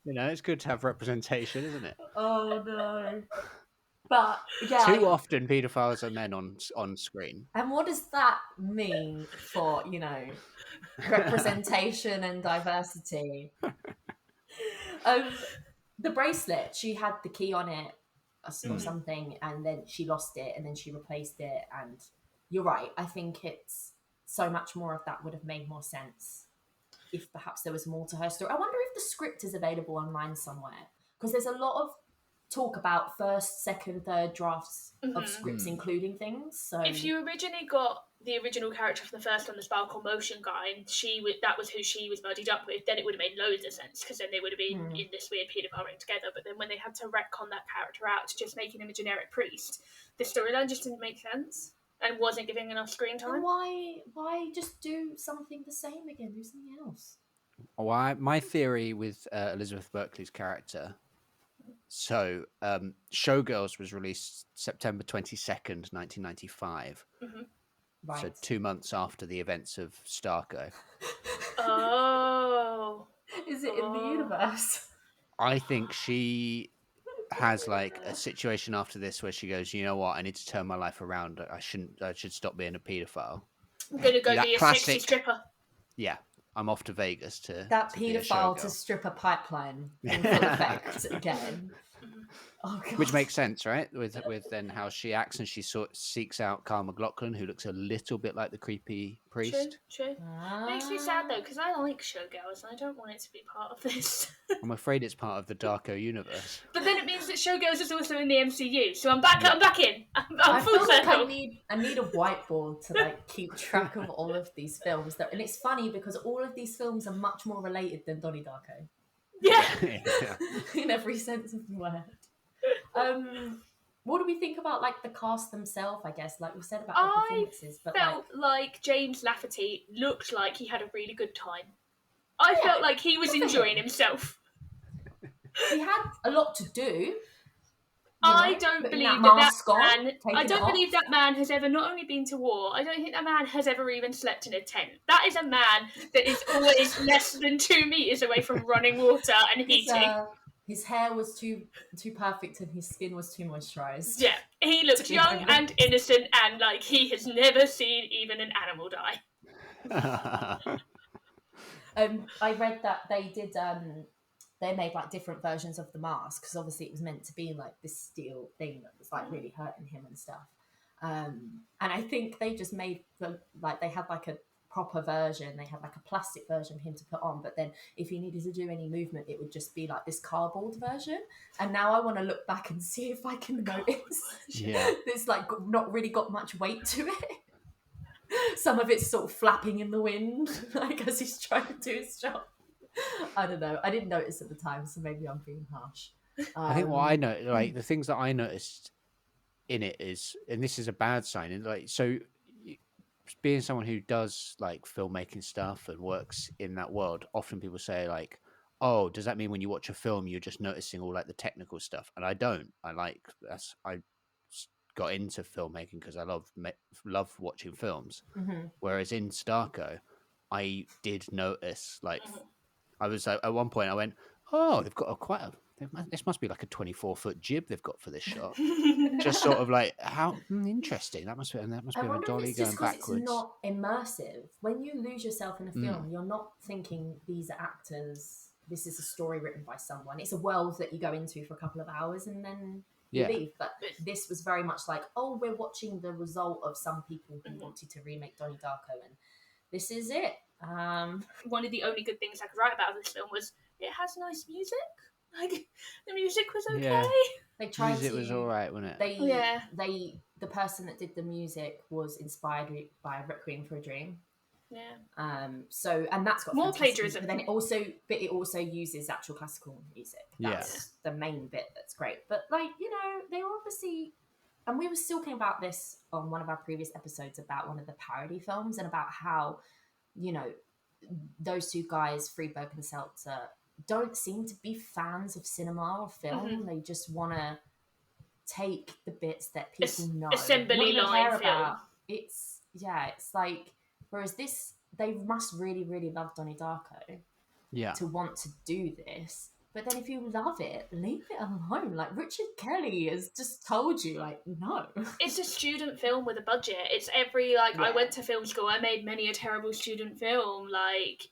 You know, it's good to have representation, isn't it? Oh, no. But, yeah. Too often, paedophiles are men on screen. And what does that mean for, representation and diversity? The bracelet, she had the key on it or something, and then she lost it, and then she replaced it, and you're right. I think it's so much more of that would have made more sense if perhaps there was more to her story. I wonder if the script is available online somewhere, because there's a lot of talk about first, second, third drafts of scripts, including things. So if you originally got the original character from the first one, the Sparkle Motion guy, and that was who she was buddied up with, then it would have made loads of sense, because then they would have been in this weird paedophile ring together. But then when they had to retcon that character out to just making him a generic priest, the storyline just didn't make sense and wasn't giving enough screen time. And why just do something the same again? Do something else. My theory with Elizabeth Berkley's character. So, Showgirls was released September 22nd, 1995. Right. So 2 months after the events of S.Darko. Oh. Is it in the universe? I think she has like a situation after this where she goes, you know what, I need to turn my life around. I should stop being a paedophile. I'm going to go be a sexy stripper. Yeah. I'm off to Vegas to paedophile to strip a pipeline in full effect again. Oh, God. Which makes sense, right? With then how she acts, and she seeks out Carl McLaughlin, who looks a little bit like the creepy priest. True. Makes me sad though, because I like Showgirls and I don't want it to be part of this. I'm afraid it's part of the Darko universe. But then it means that Showgirls is also in the MCU, so I'm back. Yeah. I'm back in. I'm full feel circle. Like I need a whiteboard to like keep track of all of these films. And it's funny because all of these films are much more related than Donnie Darko. Yeah. In every sense of the word. What do we think about like the cast themselves? I guess, like we said about the performances, but felt like James Lafferty looked like he had a really good time. I felt like he was enjoying himself. He had a lot to do. I don't believe that man has ever not only been to war. I don't think that man has ever even slept in a tent. That is a man that is always less than 2 meters away from running water and heating. His hair was too perfect and his skin was too moisturised. Yeah, he looked young and innocent and like he has never seen even an animal die. I read that they did. They made like different versions of the mask because obviously it was meant to be like this steel thing that was like really hurting him and stuff. And I think they just made they had like a proper version. They had like a plastic version of him to put on, but then if he needed to do any movement, it would just be like this cardboard version. And now I want to look back and see if I can notice. It's like not really got much weight to it. Some of it's sort of flapping in the wind, like as he's trying to do his job. I don't know. I didn't notice at the time, so maybe I'm being harsh. I think what I know, like the things that I noticed in it is, and this is a bad sign, and like so. Being someone who does like filmmaking stuff and works in that world, often people say like, oh, does that mean when you watch a film you're just noticing all like the technical stuff? And I don't. I got into filmmaking because I love watching films. Whereas in S.Darko, I did notice like I was at one point I went, oh, they've got this must be like a 24-foot jib they've got for this shot. Just sort of like how interesting that must be, and that must be a dolly going backwards. It's not immersive. When you lose yourself in a film, you're not thinking these are actors. This is a story written by someone. It's a world that you go into for a couple of hours and then you leave. But this was very much like, oh, we're watching the result of some people who wanted to remake Donnie Darko, and this is it. One of the only good things I could write about this film was it has nice music. Like the music was okay. Yeah. They tried music was all right, wasn't it? The person that did the music was inspired by Requiem for a Dream. Yeah. So and that's got more plagiarism. But then it also uses actual classical music. That's the main bit that's great. But like, you know, they were obviously, and we were talking about this on one of our previous episodes about one of the parody films and about how, you know, those two guys, Friedberg and Seltzer, don't seem to be fans of cinema or film. They just want to take the bits that people know. Assembly line film. It's like, whereas this, they must really, really love Donnie Darko to want to do this. But then if you love it, leave it alone. Like Richard Kelly has just told you, like, no. It's a student film with a budget. It's I went to film school. I made many a terrible student film. Like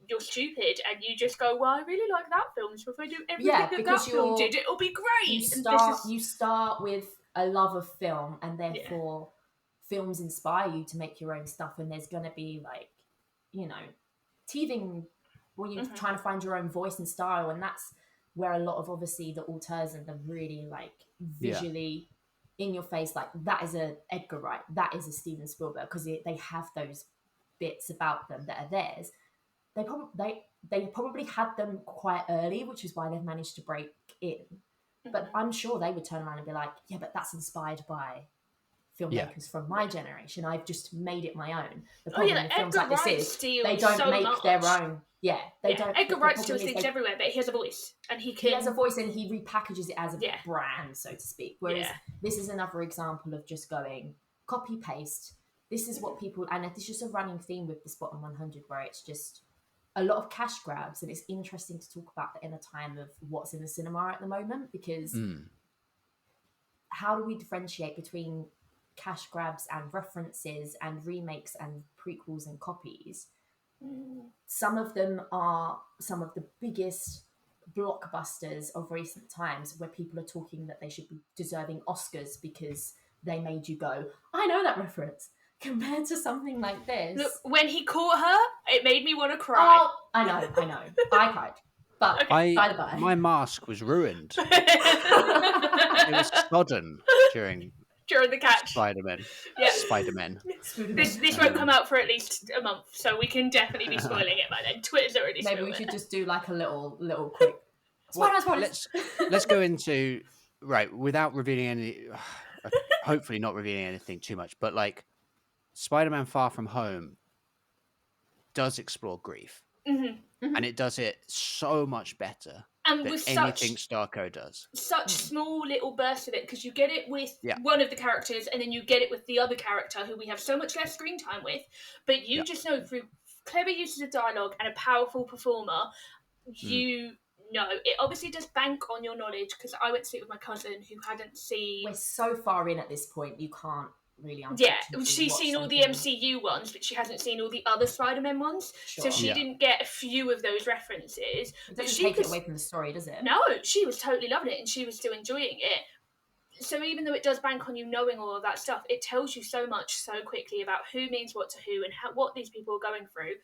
you're stupid and you just go, well, I really like that film, so if I do everything that film did, it'll be great. You start with a love of film, and therefore films inspire you to make your own stuff, and there's going to be like, you know, teething where you're trying to find your own voice and style, and where a lot of obviously the auteurs and the really like visually in your face, like that is a Edgar Wright, that is a Steven Spielberg, because they have those bits about them that are theirs. They probably had them quite early, which is why they've managed to break in. But I'm sure they would turn around and be like, yeah, but that's inspired by filmmakers from my generation. I've just made it my own. The problem with films Edgar like Wright this is steals they don't so make much. their own. Yeah, they don't. Edgar the Wright problem steals is things everywhere, but he has a voice, and he has a voice, and he repackages it as a Yeah. brand, so to speak. Whereas this is another example of just going copy paste. This is what people, and it's just a running theme with this bottom 100, where it's just a lot of cash grabs, and it's interesting to talk about that in a time of what's in the cinema at the moment, because how do we differentiate between cash grabs and references and remakes and prequels and copies? Some of them are some of the biggest blockbusters of recent times, where people are talking that they should be deserving Oscars because they made you go, I know that reference, compared to something like this. Look, when he caught her, it made me want to cry. Oh, I know. I cried. But by the by, my mask was ruined. It was sodden during the catch. Spider-Man. Yeah. Spider-Man. This won't come out for at least a month, so we can definitely be spoiling it by then. Twitter's already maybe spoiled we should it. just do like a little quick. Let's go into without revealing any. Hopefully, not revealing anything too much, but like Spider-Man: Far From Home does explore grief, and it does it so much better and than with anything Starko does. Such small little bursts of it, because you get it with one of the characters, and then you get it with the other character who we have so much less screen time with. But you just know through clever uses of dialogue and a powerful performer, you know it obviously does bank on your knowledge. Because I went to see it with my cousin who hadn't seen. We're so far in at this point, you can't really. Yeah, she's seen all the MCU ones, but she hasn't seen all the other Spider-Man ones. Sure. So she didn't get a few of those references. It doesn't take it away from the story, does it? No, she was totally loving it, and she was still enjoying it. So even though it does bank on you knowing all of that stuff, it tells you so much so quickly about who means what to who and what these people are going through.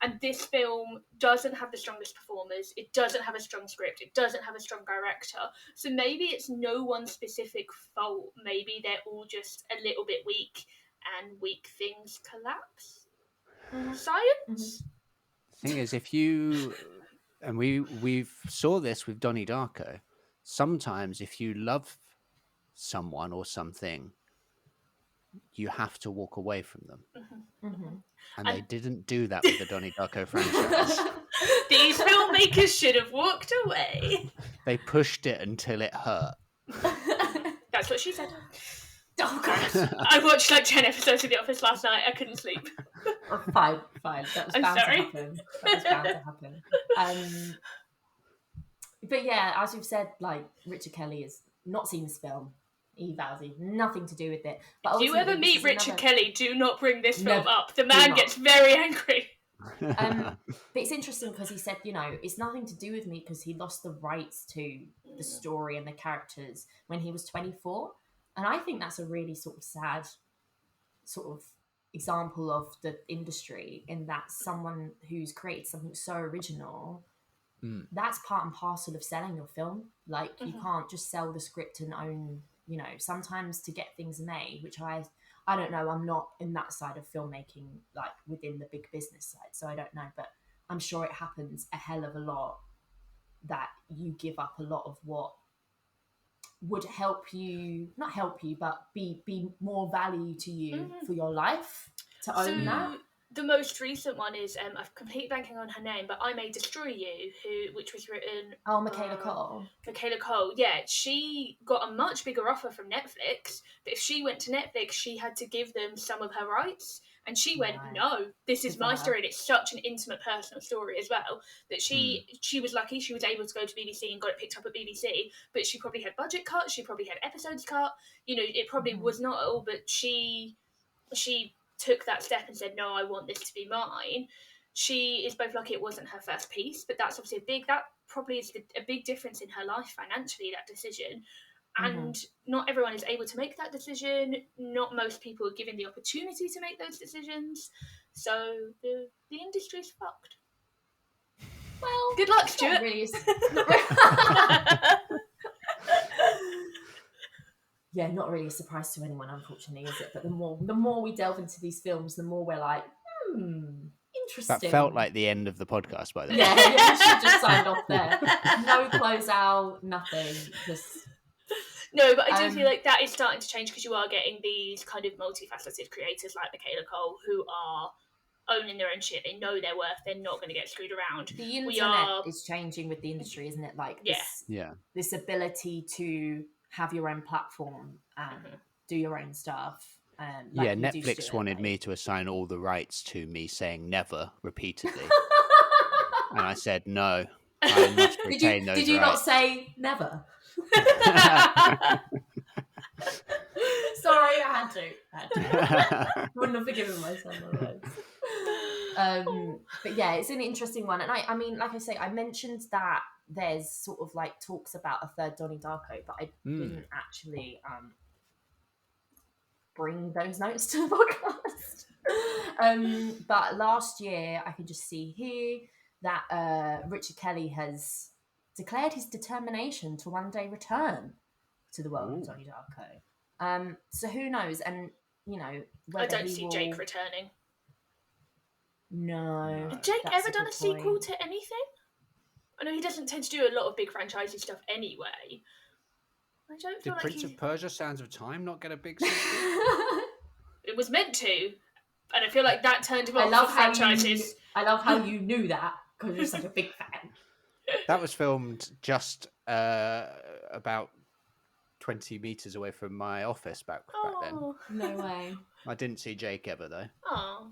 And this film doesn't have the strongest performers. It doesn't have a strong script. It doesn't have a strong director. So maybe it's no one specific fault. Maybe they're all just a little bit weak, and weak things collapse. Science? The thing is, if you... And we've saw this with Donnie Darko. Sometimes if you love someone or something, you have to walk away from them. And they didn't do that with the Donnie Darko franchise. These filmmakers should have walked away. They pushed it until it hurt. That's what she said. Oh, God. I watched like 10 episodes of The Office last night. I couldn't sleep. Oh, fine. That was bound to happen. That was bound to happen. But yeah, as we've said, like, Richard Kelly has not seen this film. He vows he nothing to do with it. But if you ever meet Richard Kelly, do not bring this film up. The man gets very angry. But it's interesting because he said, it's nothing to do with me, because he lost the rights to the story and the characters when he was 24. And I think that's a really sort of sad sort of example of the industry, in that someone who's created something so original, that's part and parcel of selling your film. Like, you can't just sell the script and own, sometimes to get things made, which I don't know, I'm not in that side of filmmaking, like within the big business side, so I don't know, but I'm sure it happens a hell of a lot, that you give up a lot of what would not help you, but be more value to you for your life, to own that. The most recent one is I'm completely blanking on her name, but I May Destroy You, which was written. Oh, Michaela Cole. Michaela Cole, yeah, she got a much bigger offer from Netflix. But if she went to Netflix, she had to give them some of her rights, and she went, "No, this is my story." And it's such an intimate, personal story as well, that she was lucky. She was able to go to BBC and got it picked up at BBC. But she probably had budget cuts. She probably had episodes cut. It probably was not all, but she took that step and said, no, I want this to be mine. She is both lucky it wasn't her first piece, but that's obviously that probably is a big difference in her life financially, that decision. And not everyone is able to make that decision. Not most people are given the opportunity to make those decisions. So the industry's fucked. Well, Good luck, it's Stuart. not really yeah, not really a surprise to anyone, unfortunately, is it? But the more we delve into these films, the more we're like, interesting. That felt like the end of the podcast, by the way. Yeah, we should just sign off there. No close out, nothing. Just No, but I do feel like that is starting to change because you are getting these kind of multifaceted creators like Michaela Cole who are owning their own shit. They know their worth. They're not going to get screwed around. The internet is changing with the industry, isn't it? Like this ability to have your own platform and do your own stuff. Like Netflix wanted me to assign all the rights to me saying never repeatedly. And I said, no, I must retain those rights. Did you not say never? Sorry, I had to. Wouldn't have forgiven myself otherwise. But yeah, it's an interesting one. And I mean, like I say, I mentioned that there's sort of like talks about a third Donnie Darko, but I didn't actually bring those notes to the podcast. But last year, I can just see here that Richard Kelly has declared his determination to one day return to the world of Donnie Darko. So who knows? And you know, I don't see Jake returning. No. Has Jake ever done a sequel to anything? I know he doesn't tend to do a lot of big franchisey stuff anyway. I don't feel Did like Prince of Persia: Sands of Time not get a big sequel? It was meant to, and I feel like that turned him off for franchises. I love how you knew that because you're such a big fan. That was filmed just about 20 meters away from my office back then. No way. I didn't see Jake ever though. Oh,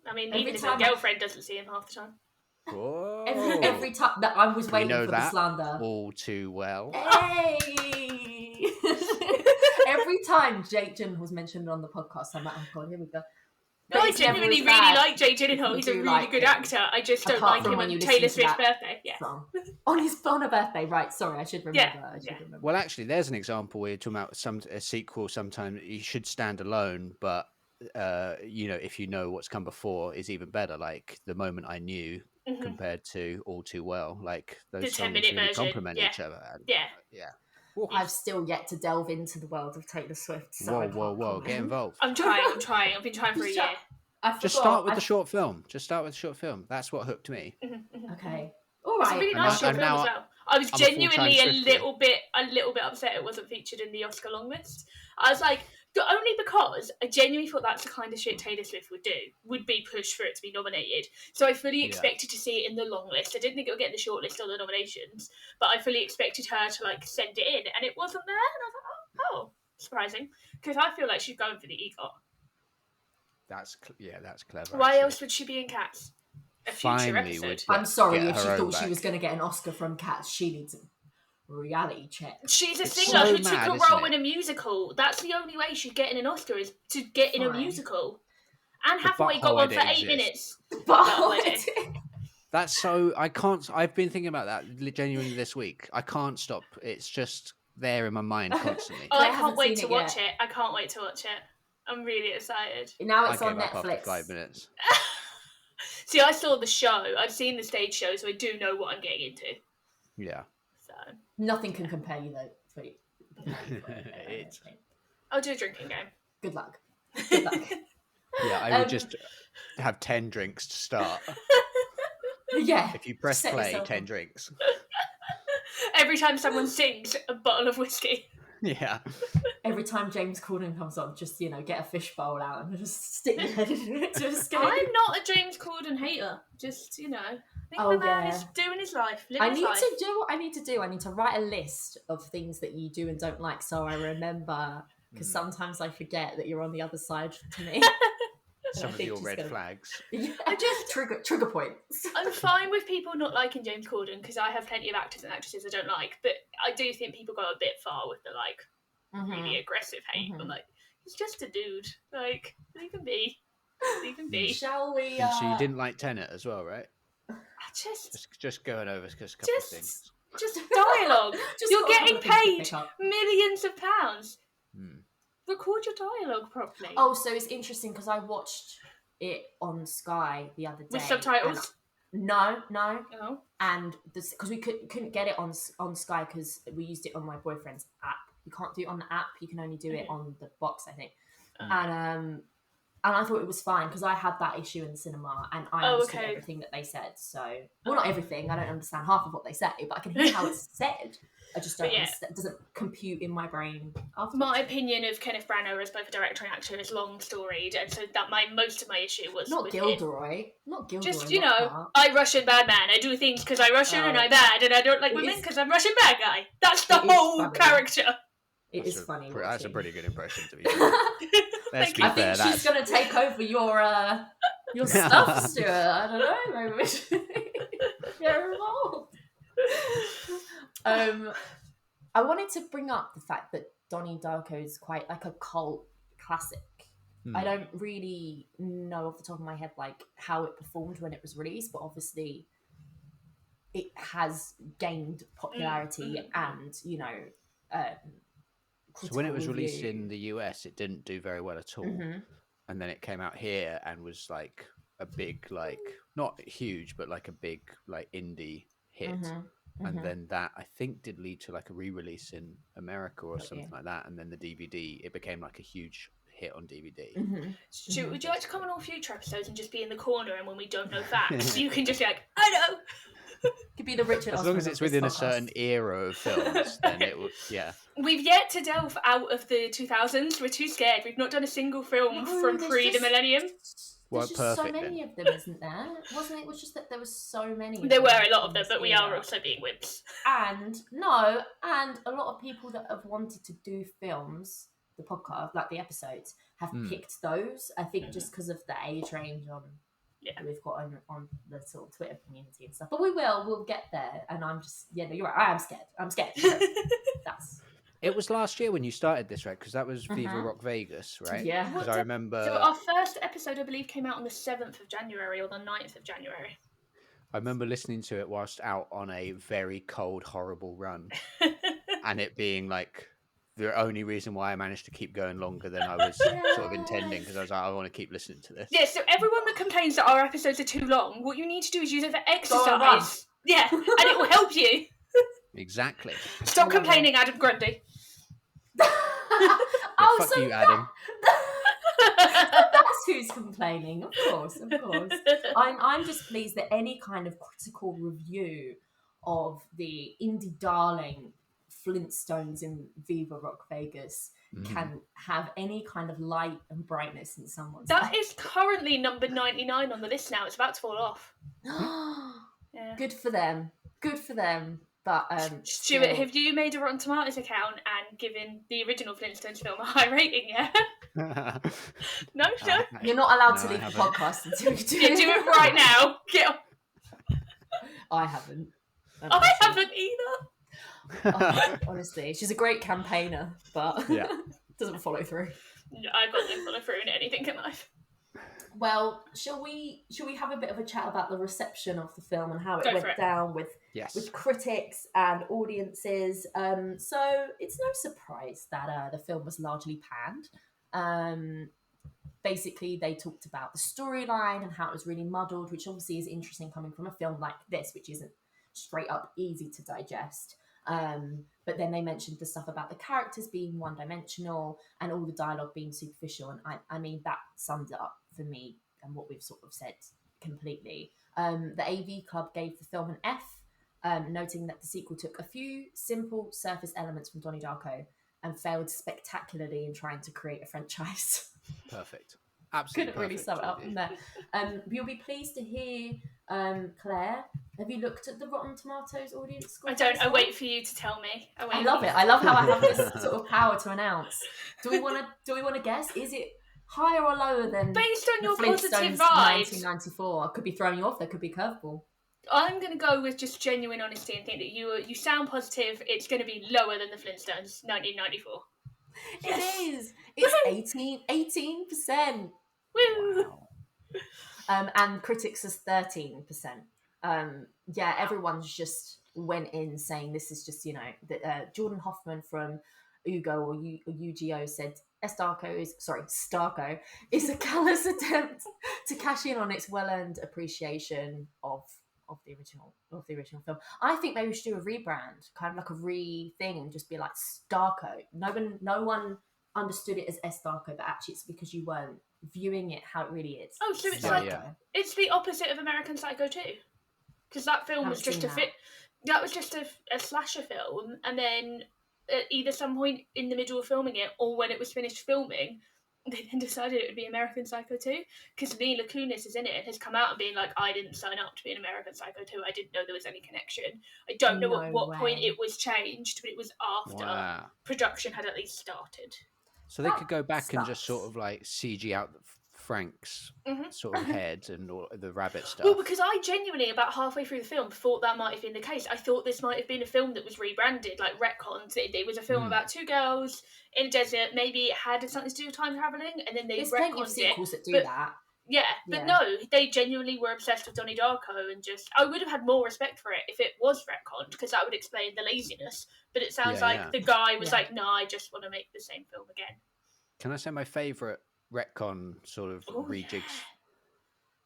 I mean, even his girlfriend doesn't see him half the time. Whoa. Every time that I was waiting for the slander. All too well. Hey! Every time Jake Gyllenhaal was mentioned on the podcast, I'm like, oh god, here we go. No, I genuinely really like Jake Gyllenhaal. He's a really good actor. I just don't like him on Taylor Swift's birthday. Yeah. On her birthday, right? Sorry, I should remember. Remember. Well, actually, there's an example where you're talking about a sequel. Sometimes you should stand alone, but you know, if you know what's come before, is even better. Like The Moment I Knew compared to All Too Well. Like those songs really complement each other. And, yeah. I've still yet to delve into the world of Taylor Swift. So Whoa, get involved. I'm trying. I've been trying for a year. Just start with the short film. That's what hooked me. Okay. All right. It's a really nice short film as well. I was genuinely a little bit upset it wasn't featured in the Oscar long list. I was like, only because I genuinely thought that's the kind of shit Taylor Swift would be pushed for it to be nominated. So I fully expected to see it in the long list. I didn't think it would get in the short list or the nominations, but I fully expected her to like send it in, and it wasn't there. And I was like, oh, surprising, because I feel like she's going for the EGOT. That's clever. Why else would she be in Cats? A future episode. I'm sorry if she thought she was going to get an Oscar from Cats. She needs a reality check. She's a singer who took a role in a musical. That's the only way she's getting an Oscar, is to get in a musical. Anne Hathaway got one for 8 minutes. That's so. I can't. I've been thinking about that genuinely this week. I can't stop. It's just there in my mind constantly. I can't wait to watch it. I can't wait to watch it. I'm really excited. Now it's on Netflix. Netflix. 5 minutes. See, I saw the show. I've seen the stage show, so I do know what I'm getting into. Yeah. So nothing can compare you though. I'll do a drinking game. Good luck. Good luck. Yeah, I would just have 10 drinks to start. Yeah. If you press play, 10 drinks. Every time someone sings, a bottle of whiskey. Yeah. Every time James Corden comes on, just, get a fishbowl out and just stick your head in it to escape. I'm not a James Corden hater. Just, I think the man is doing his life, living his life. To do what I need to do. I need to write a list of things that you do and don't like so I remember, because sometimes I forget that you're on the other side to me. Some of your red flags. Yeah, I just trigger points. I'm fine with people not liking James Corden because I have plenty of actors and actresses I don't like, but I do think people go a bit far with the really aggressive hate. I'm like, he's just a dude. Like, leave him be. Shall we? So you didn't like Tenet as well, right? Just going over a couple of things. Just dialogue. You're getting paid millions of pounds. Record your dialogue properly. Oh, so it's interesting because I watched it on Sky the other day. With subtitles? No. Oh. And because we couldn't get it on Sky because we used it on my boyfriend's app. You can't do it on the app. You can only do it on the box, I think. And I thought it was fine because I had that issue in the cinema and I understood everything that they said. So, well, not everything. I don't understand half of what they say, but I can hear how it's said. I just don't understand. It doesn't compute in my brain. My opinion of Kenneth Branagh as both a director and actor is long storied, and so that most of my issue was not with Gilderoy. him. Not Gilderoy. Just, I Russian bad man. I do things because I Russian and I'm bad, and I don't like women because I'm Russian bad guy. That's the whole character. It is funny. That's a pretty good impression to be fair. Let's be fair. I think she's going to take over your stuff, Stuart. I don't know. Maybe we should get involved. I wanted to bring up the fact that Donnie Darko is quite like a cult classic. I don't really know off the top of my head like how it performed when it was released, but obviously it has gained popularity and so when it was released in the US, it didn't do very well at all, and then it came out here and was like a big, like not huge, but like a big like indie hit. And then that I think did lead to like a re-release in America or something like that, and then the DVD it became like a huge hit on DVD. Stu, would you like to come on all future episodes and just be in the corner, and when we don't know facts, you can just be like, I know. Could be the Richard. As long as it's within a certain era of films, then it would. Yeah. We've yet to delve out of the 2000s. We're too scared. We've not done a single film from the millennium. There's just so many of them, isn't there? Wasn't it? It was just that there was so many. There were a lot of them, but we are also being wimps. And a lot of people that have wanted to do films, the podcast, like the episodes, have picked those. I think just because of the age range that we've got on the sort of Twitter community and stuff. But we'll get there. And I'm just, you're right. I'm scared. It was last year when you started this, right? Because that was Viva Rock Vegas, right? Yeah. Because I remember... So our first episode, I believe, came out on the 7th of January or the 9th of January. I remember listening to it whilst out on a very cold, horrible run. And it being like the only reason why I managed to keep going longer than I was sort of intending, because I was like, I want to keep listening to this. Yeah, so everyone that complains that our episodes are too long, what you need to do is use it for exercise. Yeah, and it will help you. Exactly. Stop complaining, Adam Grundy. Fuck you, Adam. That's who's complaining, of course. I'm just pleased that any kind of critical review of the indie darling Flintstones in Viva Rock Vegas can have any kind of light and brightness in someone's life. That is currently number 99 on the list now. It's about to fall off. Yeah. Good for them. But Stuart, have you made a Rotten Tomatoes account and given the original Flintstones film a high rating yet? No? You're not allowed to leave the podcast until you do it. Do it right now. Get on. I haven't. I haven't either. Honestly, she's a great campaigner, but doesn't follow through. I've got no follow through in anything in life. Well, shall we have a bit of a chat about the reception of the film and how it went down with critics and audiences? So it's no surprise that the film was largely panned. Basically, they talked about the storyline and how it was really muddled, which obviously is interesting coming from a film like this, which isn't straight up easy to digest. But then they mentioned the stuff about the characters being one-dimensional and all the dialogue being superficial. And I mean, that summed it up for me and what we've sort of said completely. The AV Club gave the film an F, noting that the sequel took a few simple surface elements from Donnie Darko and failed spectacularly in trying to create a franchise. Perfect. Absolutely. Couldn't really sum it up in there. You'll be pleased to hear, Claire, have you looked at the Rotten Tomatoes audience score? I don't. I wait for you to tell me. I love it. I love how I have this sort of power to announce. Do we want to guess? Is it higher or lower than based on your Flintstones positive vibes? 1994. I could be throwing you off. There could be curveball. I'm going to go with just genuine honesty and think that you sound positive. It's going to be lower than the Flintstones 1994. It is. It's 18%. Woo! Wow. And critics is 13%. Everyone's just went in saying this is just, that Jordan Hoffman from Ugo or UGO said S.Darko is a callous attempt to cash in on its well-earned appreciation of of the original film. I think maybe we should do a rebrand, kind of like a re-thing, and just be like S.Darko. No one understood it as S.Darko, but actually it's because you weren't viewing it how it really is. Oh, so it's it's the opposite of American Psycho 2. Because that film was just that was just a slasher film, and then at either some point in the middle of filming it or when it was finished filming, they then decided it would be American Psycho 2, because Mila Kunis is in it and has come out and been like, I didn't sign up to be an American Psycho 2, I didn't know there was any connection. I don't know at what point it was changed, but it was after production had at least started. So they could go back and just sort of like CG out Frank's sort of head and all the rabbit stuff. Well, because I genuinely, about halfway through the film, thought that might have been the case. I thought this might have been a film that was rebranded, like retconned. It was a film about two girls in a desert. Maybe it had something to do with time travelling, and then they retconned plenty of sequels that do that. Yeah, but no, they genuinely were obsessed with Donnie Darko, and just, I would have had more respect for it if it was retconned, because that would explain the laziness. But it sounds the guy was like, no, I just want to make the same film again. Can I say my favourite retcon sort of rejigs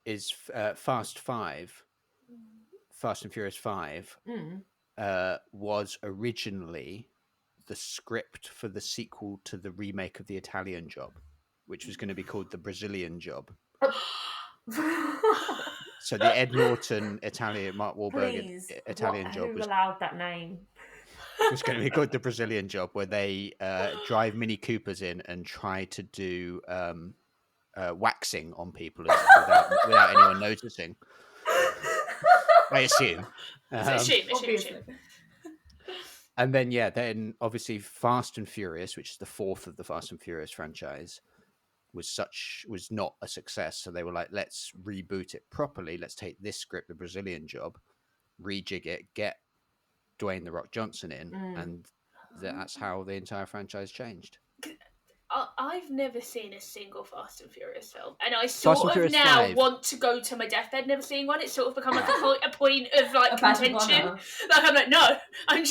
is Fast and Furious 5 was originally the script for the sequel to the remake of The Italian Job, which was going to be called The Brazilian Job. So the Ed Norton Mark Wahlberg Italian Job was allowed that name. It was going to be called The Brazilian Job, where they drive Mini Coopers in and try to do waxing on people without anyone noticing. I assume. Assume. And then, then obviously Fast and Furious, which is the fourth of the Fast and Furious franchise, was not a success. So they were like, let's reboot it properly. Let's take this script, The Brazilian Job, rejig it, get Dwayne "The Rock" Johnson in, and that's how the entire franchise changed. I've never seen a single Fast and Furious film, and I sort of now 5. Want to go to my deathbed never seeing one. It's sort of become like a point of like contention. Like I'm like, no, I'm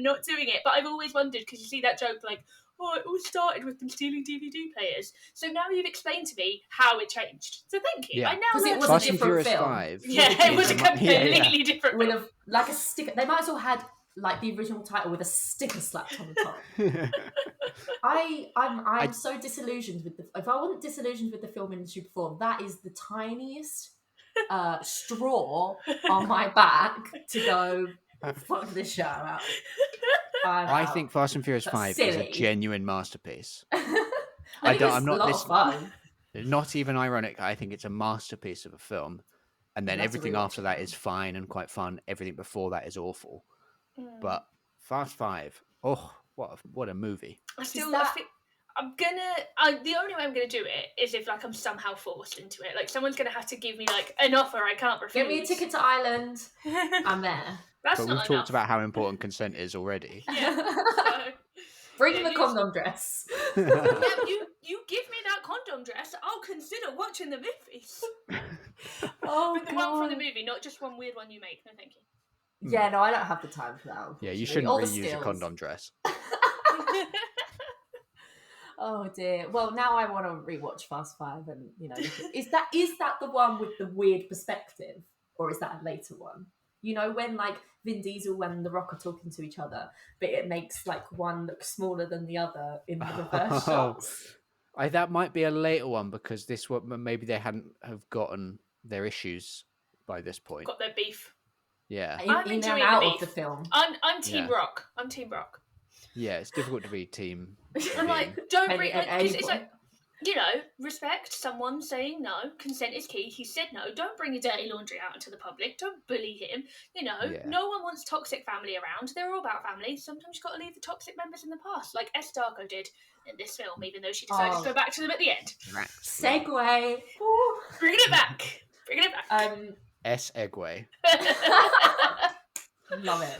not doing it. But I've always wondered, because you see that joke like, oh, it all started with them stealing DVD players. So now you've explained to me how it changed. So thank you. Yeah. I now know it was a different film. 5. Yeah, it was a completely different film. With like a sticker. They might as well had like the original title with a sticker slapped on the top. I'm so disillusioned with if I wasn't disillusioned with the film industry before, that is the tiniest straw on my back to go fuck this show out. I think Fast and Furious 5 is a genuine masterpiece. I'm not even ironic. I think it's a masterpiece of a film, and then everything after that is fine and quite fun. Everything before that is awful. But Fast 5, what a movie! The only way I'm gonna do it is if like I'm somehow forced into it. Like someone's gonna have to give me like an offer I can't refuse. Give me a ticket to Ireland. I'm there. But we've talked about how important consent is already. Yeah. Bring the condom dress. You give me that condom dress, I'll consider watching the movies. But the one from the movie, not just one weird one you make. No, thank you. Yeah, no, I don't have the time for that. Yeah, you shouldn't reuse a condom dress. Oh dear. Well, now I want to rewatch Fast 5, and is that the one with the weird perspective, or is that a later one? When like Vin Diesel and The Rock are talking to each other, but it makes like one look smaller than the other in the reverse shots. That might be a later one, because this one maybe they hadn't have gotten their issues by this point. Got their beef. Yeah. I'm in and out of the film. I'm Team Rock. I'm Team Rock. Yeah, it's difficult to be team. I'm like, don't bring it's like, respect someone saying no. Consent is key. He said no. Don't bring your dirty laundry out into the public. Don't bully him. No one wants toxic family around. They're all about family. Sometimes you've got to leave the toxic members in the past, like S.Darko did in this film, even though she decided to go back to them at the end. Segue. Bringing it back. S-Egway. Love it.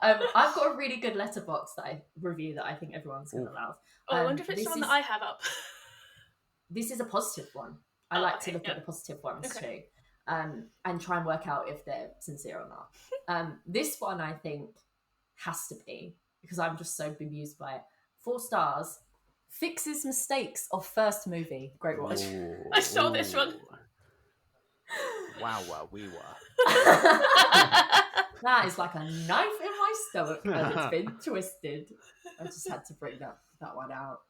I've got a really good letterbox review that I think everyone's going to love. I wonder if it's the one that I have up. This is a positive one. I like to look at the positive ones too, and try and work out if they're sincere or not. This one I think has to be, because I'm just so bemused by it. 4 stars. Fixes mistakes of first movie. Great watch. I saw this one. Wow, we were. That is like a knife in my stomach, and it's been twisted. I just had to bring that one out.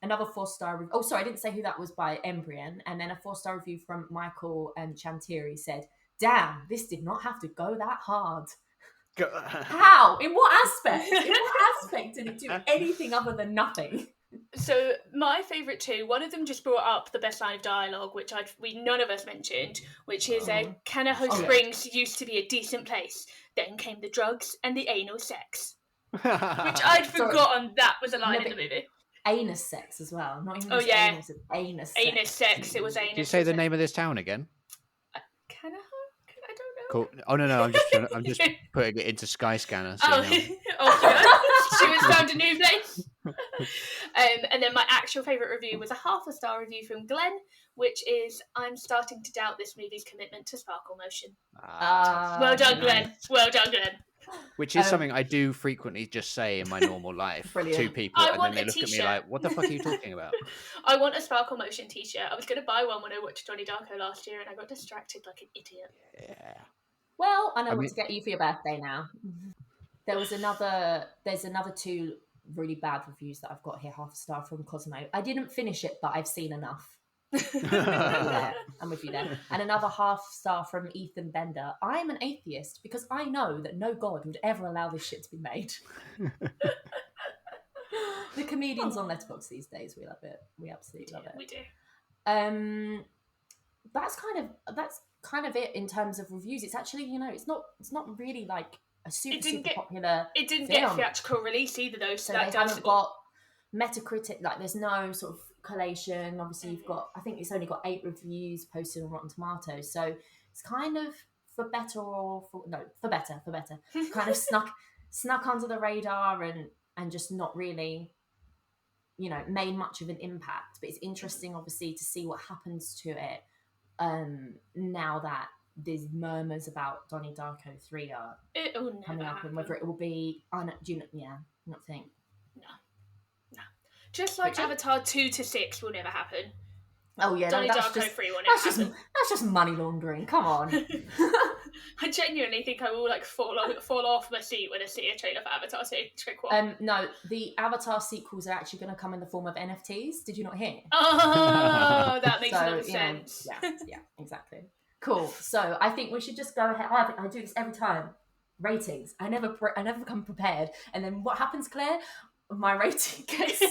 Another 4-star review. Oh, sorry, I didn't say who that was by Embryon. And then a 4-star review from Michael Chantiri said, "Damn, this did not have to go that hard." How? In what aspect? In what aspect did it do anything other than nothing? So my favourite two, one of them just brought up the best line of dialogue, which none of us mentioned, which is Canaho Springs used to be a decent place. Then came the drugs and the anal sex. Which I'd forgotten that was a line in the movie. Anus sex as well. Not even anus, anus sex. Anus sex, it was anus. Did you say the name of this town again? Canaho? I don't know. Cool. Oh no, I'm just putting it into Skyscanner. So she was found a new place. And then my actual favourite review was a 0.5-star review from Glenn, which is, "I'm starting to doubt this movie's commitment to sparkle motion." Well done, Glenn. Well done, Glenn. Which is something I do frequently just say in my normal life to people, and then they look at me like, "What the fuck are you talking about?" I want a sparkle motion t-shirt. I was going to buy one when I watched Donnie Darko last year, and I got distracted like an idiot. Yeah. Well, I know what to get you for your birthday now. There's another 2 really bad reviews that I've got here, 0.5-star from Cosmo. I didn't finish it, but I've seen enough. I'm with you there. And another 0.5-star from Ethan Bender. "I'm an atheist because I know that no God would ever allow this shit to be made." The comedians on Letterboxd these days, we love it. We absolutely love it. We do. That's kind of it in terms of reviews. It's actually, it's not really like a super popular. It didn't film. get theatrical release either, though. So they haven't got Metacritic. Like, there's no sort of collation. Obviously, you've got. I think it's only got 8 reviews posted on Rotten Tomatoes. So it's kind of for better. Kind of snuck under the radar and just not really, made much of an impact. But it's interesting, obviously, to see what happens to it now that there's murmurs about Donnie Darko 3 are coming up, and whether it will be. Do you not think? No. Just like Avatar 2 to 6 will never happen. Oh yeah, Donnie Darko 3 will never happen. That's just money laundering. Come on. I genuinely think I will fall off my seat when I see a trailer for Avatar 2. No, the Avatar sequels are actually going to come in the form of NFTs. Did you not hear? Oh, that makes a lot of sense. Yeah, exactly. Cool. So I think we should just go ahead. I do this every time. Ratings. I never come prepared, and then what happens, Claire? My rating gets.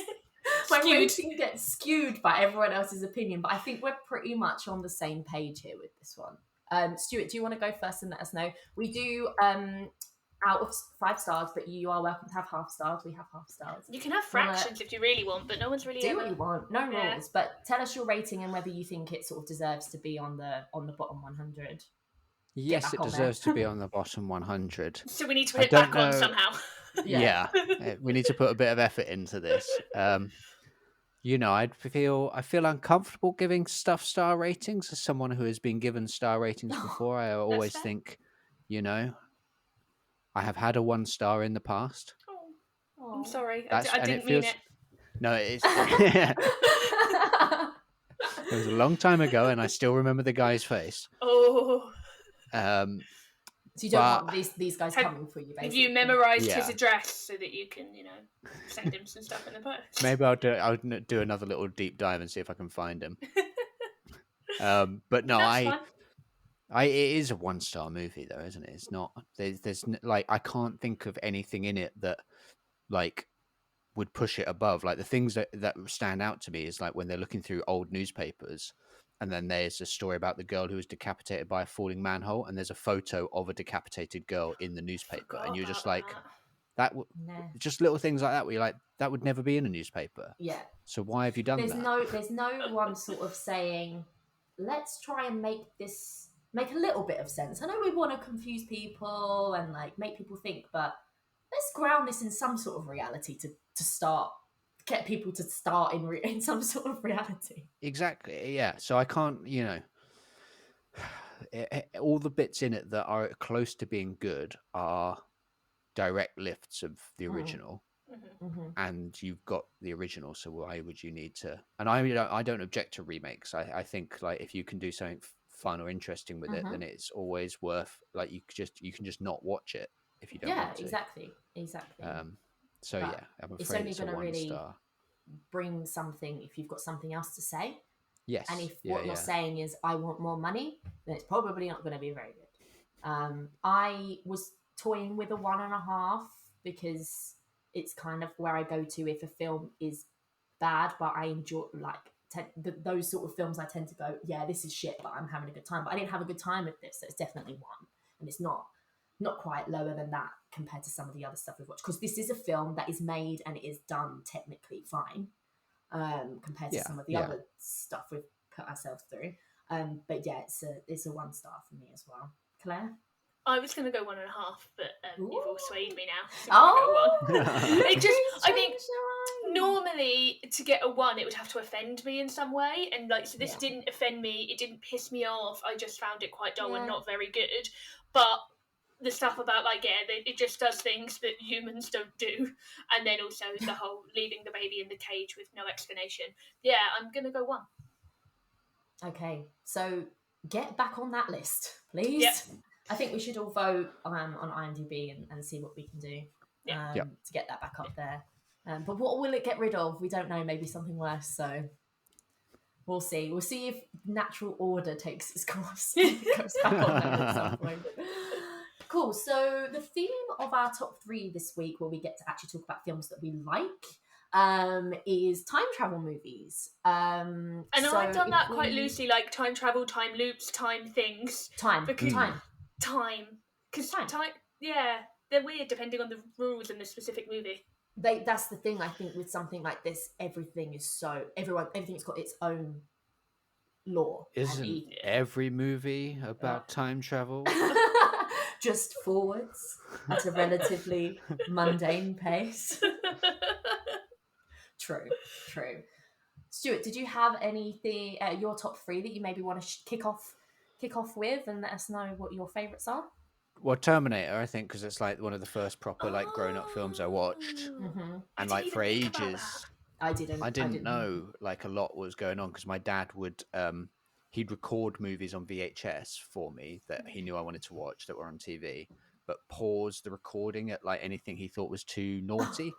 Rating gets skewed by everyone else's opinion, but I think we're pretty much on the same page here with this one. Stuart, do you want to go first and let us know? We do out of 5 stars, but you are welcome to have 0.5 stars. We have 0.5 stars. You can have fractions if you really want, but no one's really do what you want. No rules, but tell us your rating and whether you think it sort of deserves to be on the bottom 100. Yes, it deserves to be on the bottom 100. So we need to put it back on somehow. Yeah, we need to put a bit of effort into this. I feel uncomfortable giving stuff star ratings as someone who has been given star ratings before. I always think, I have had a 1 star in the past. Oh, I'm sorry. I didn't mean it. No, it's. It was a long time ago, and I still remember the guy's face. Oh. So you don't want these guys coming for you, basically. Have you memorised his address so that you can, send him some stuff in the post? Maybe I'll do another little deep dive and see if I can find him. But no, it is a 1-star movie though, isn't it? It's not. There's like, I can't think of anything in it that like would push it above. Like, the things that stand out to me is like when they're looking through old newspapers. And then there's a story about the girl who was decapitated by a falling manhole, and there's a photo of a decapitated girl in the newspaper, and you're just like, just little things like that where you're like, that would never be in a newspaper. Yeah. So why have you done that? There's no one sort of saying, let's try and make a little bit of sense. I know we want to confuse people and like make people think, but let's ground this in some sort of reality to start. Get people to start in some sort of reality. Exactly, yeah. So I can't, all the bits in it that are close to being good are direct lifts of the original, and you've got the original. So why would you need to? And I don't object to remakes. I think like if you can do something fun or interesting with it, then it's always worth, like, you can just not watch it if you don't want to. exactly. So But yeah, I'm it's afraid only it's a going to 1 really star. bring something if you've got something else to say. Yes. And if what you're saying is I want more money, then it's probably not going to be very good. I was toying with a 1.5 because it's kind of where I go to if a film is bad, but I enjoy those sort of films. I tend to go, yeah, this is shit, but I'm having a good time. But I didn't have a good time with this, so it's definitely 1, and it's not quite lower than that compared to some of the other stuff we've watched, because this is a film that is made and it is done technically fine compared to some of the other stuff we've put ourselves through. But yeah, it's a 1 star for me as well. Claire? I was going to go 1.5, but you've all swayed me now. So I think normally to get a 1, it would have to offend me in some way, and like, so this didn't offend me. It didn't piss me off. I just found it quite dull and not very good. But the stuff about it just does things that humans don't do, and then also the whole leaving the baby in the cage with no explanation. Yeah, I'm gonna go 1. Okay, so get back on that list, please. Yep. I think we should all vote on IMDb and see what we can do to get that back up there. But what will it get rid of? We don't know. Maybe something worse. So we'll see. We'll see if natural order takes its course. Goes back on there at some point. Cool. So the theme of our top 3 this week, where we get to actually talk about films that we like, is time travel movies. And so I've done that quite loosely, like time travel, time loops, time things. Time. Because time, yeah, they're weird depending on the rules in the specific movie. That's the thing, I think, with something like this, everything's got its own law. Isn't every movie about time travel? Just forwards at a relatively mundane pace. True. Stuart, did you have anything, your top 3 that you maybe want to kick off with, and let us know what your favourites are? Well, Terminator, I think, because it's like one of the first proper like grown-up films I watched, and like for ages, I didn't know like a lot was going on, because my dad would he'd record movies on VHS for me that he knew I wanted to watch that were on TV, but pause the recording at like anything he thought was too naughty.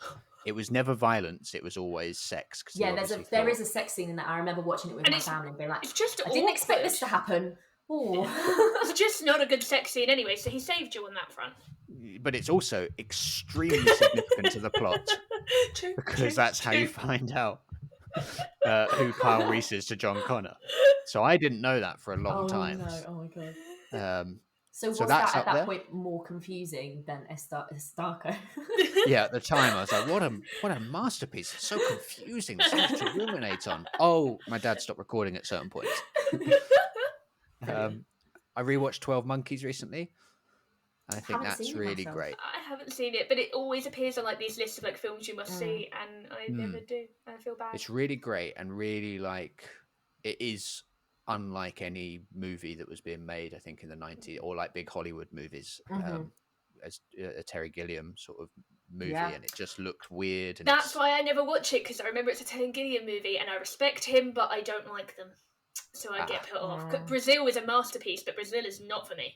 It was never violence; it was always sex. Yeah, there is a sex scene in that. I remember watching it with my family and being like, I didn't expect this to happen. It's just not a good sex scene anyway, so he saved you on that front. But it's also extremely significant to the plot, because that's how you find out who Kyle Reese is to John Connor. So I didn't know that for a long time. No. Oh my god. So was that's that at that there? point more confusing than S.Darko? Yeah, at the time I was like, what a masterpiece. It's so confusing. There's so much to ruminate on. Oh, my dad stopped recording at certain points. I rewatched 12 Monkeys recently. I think that's really great. I haven't seen it, but it always appears on like these lists of like films you must see, and I never do. I feel bad. It's really great, and really like it is unlike any movie that was being made, I think, in the 90s, or like big Hollywood movies, as a Terry Gilliam sort of movie, and it just looked weird. And that's why I never watch it, because I remember it's a Terry Gilliam movie, and I respect him, but I don't like them, so I get put off. Brazil is a masterpiece, but Brazil is not for me.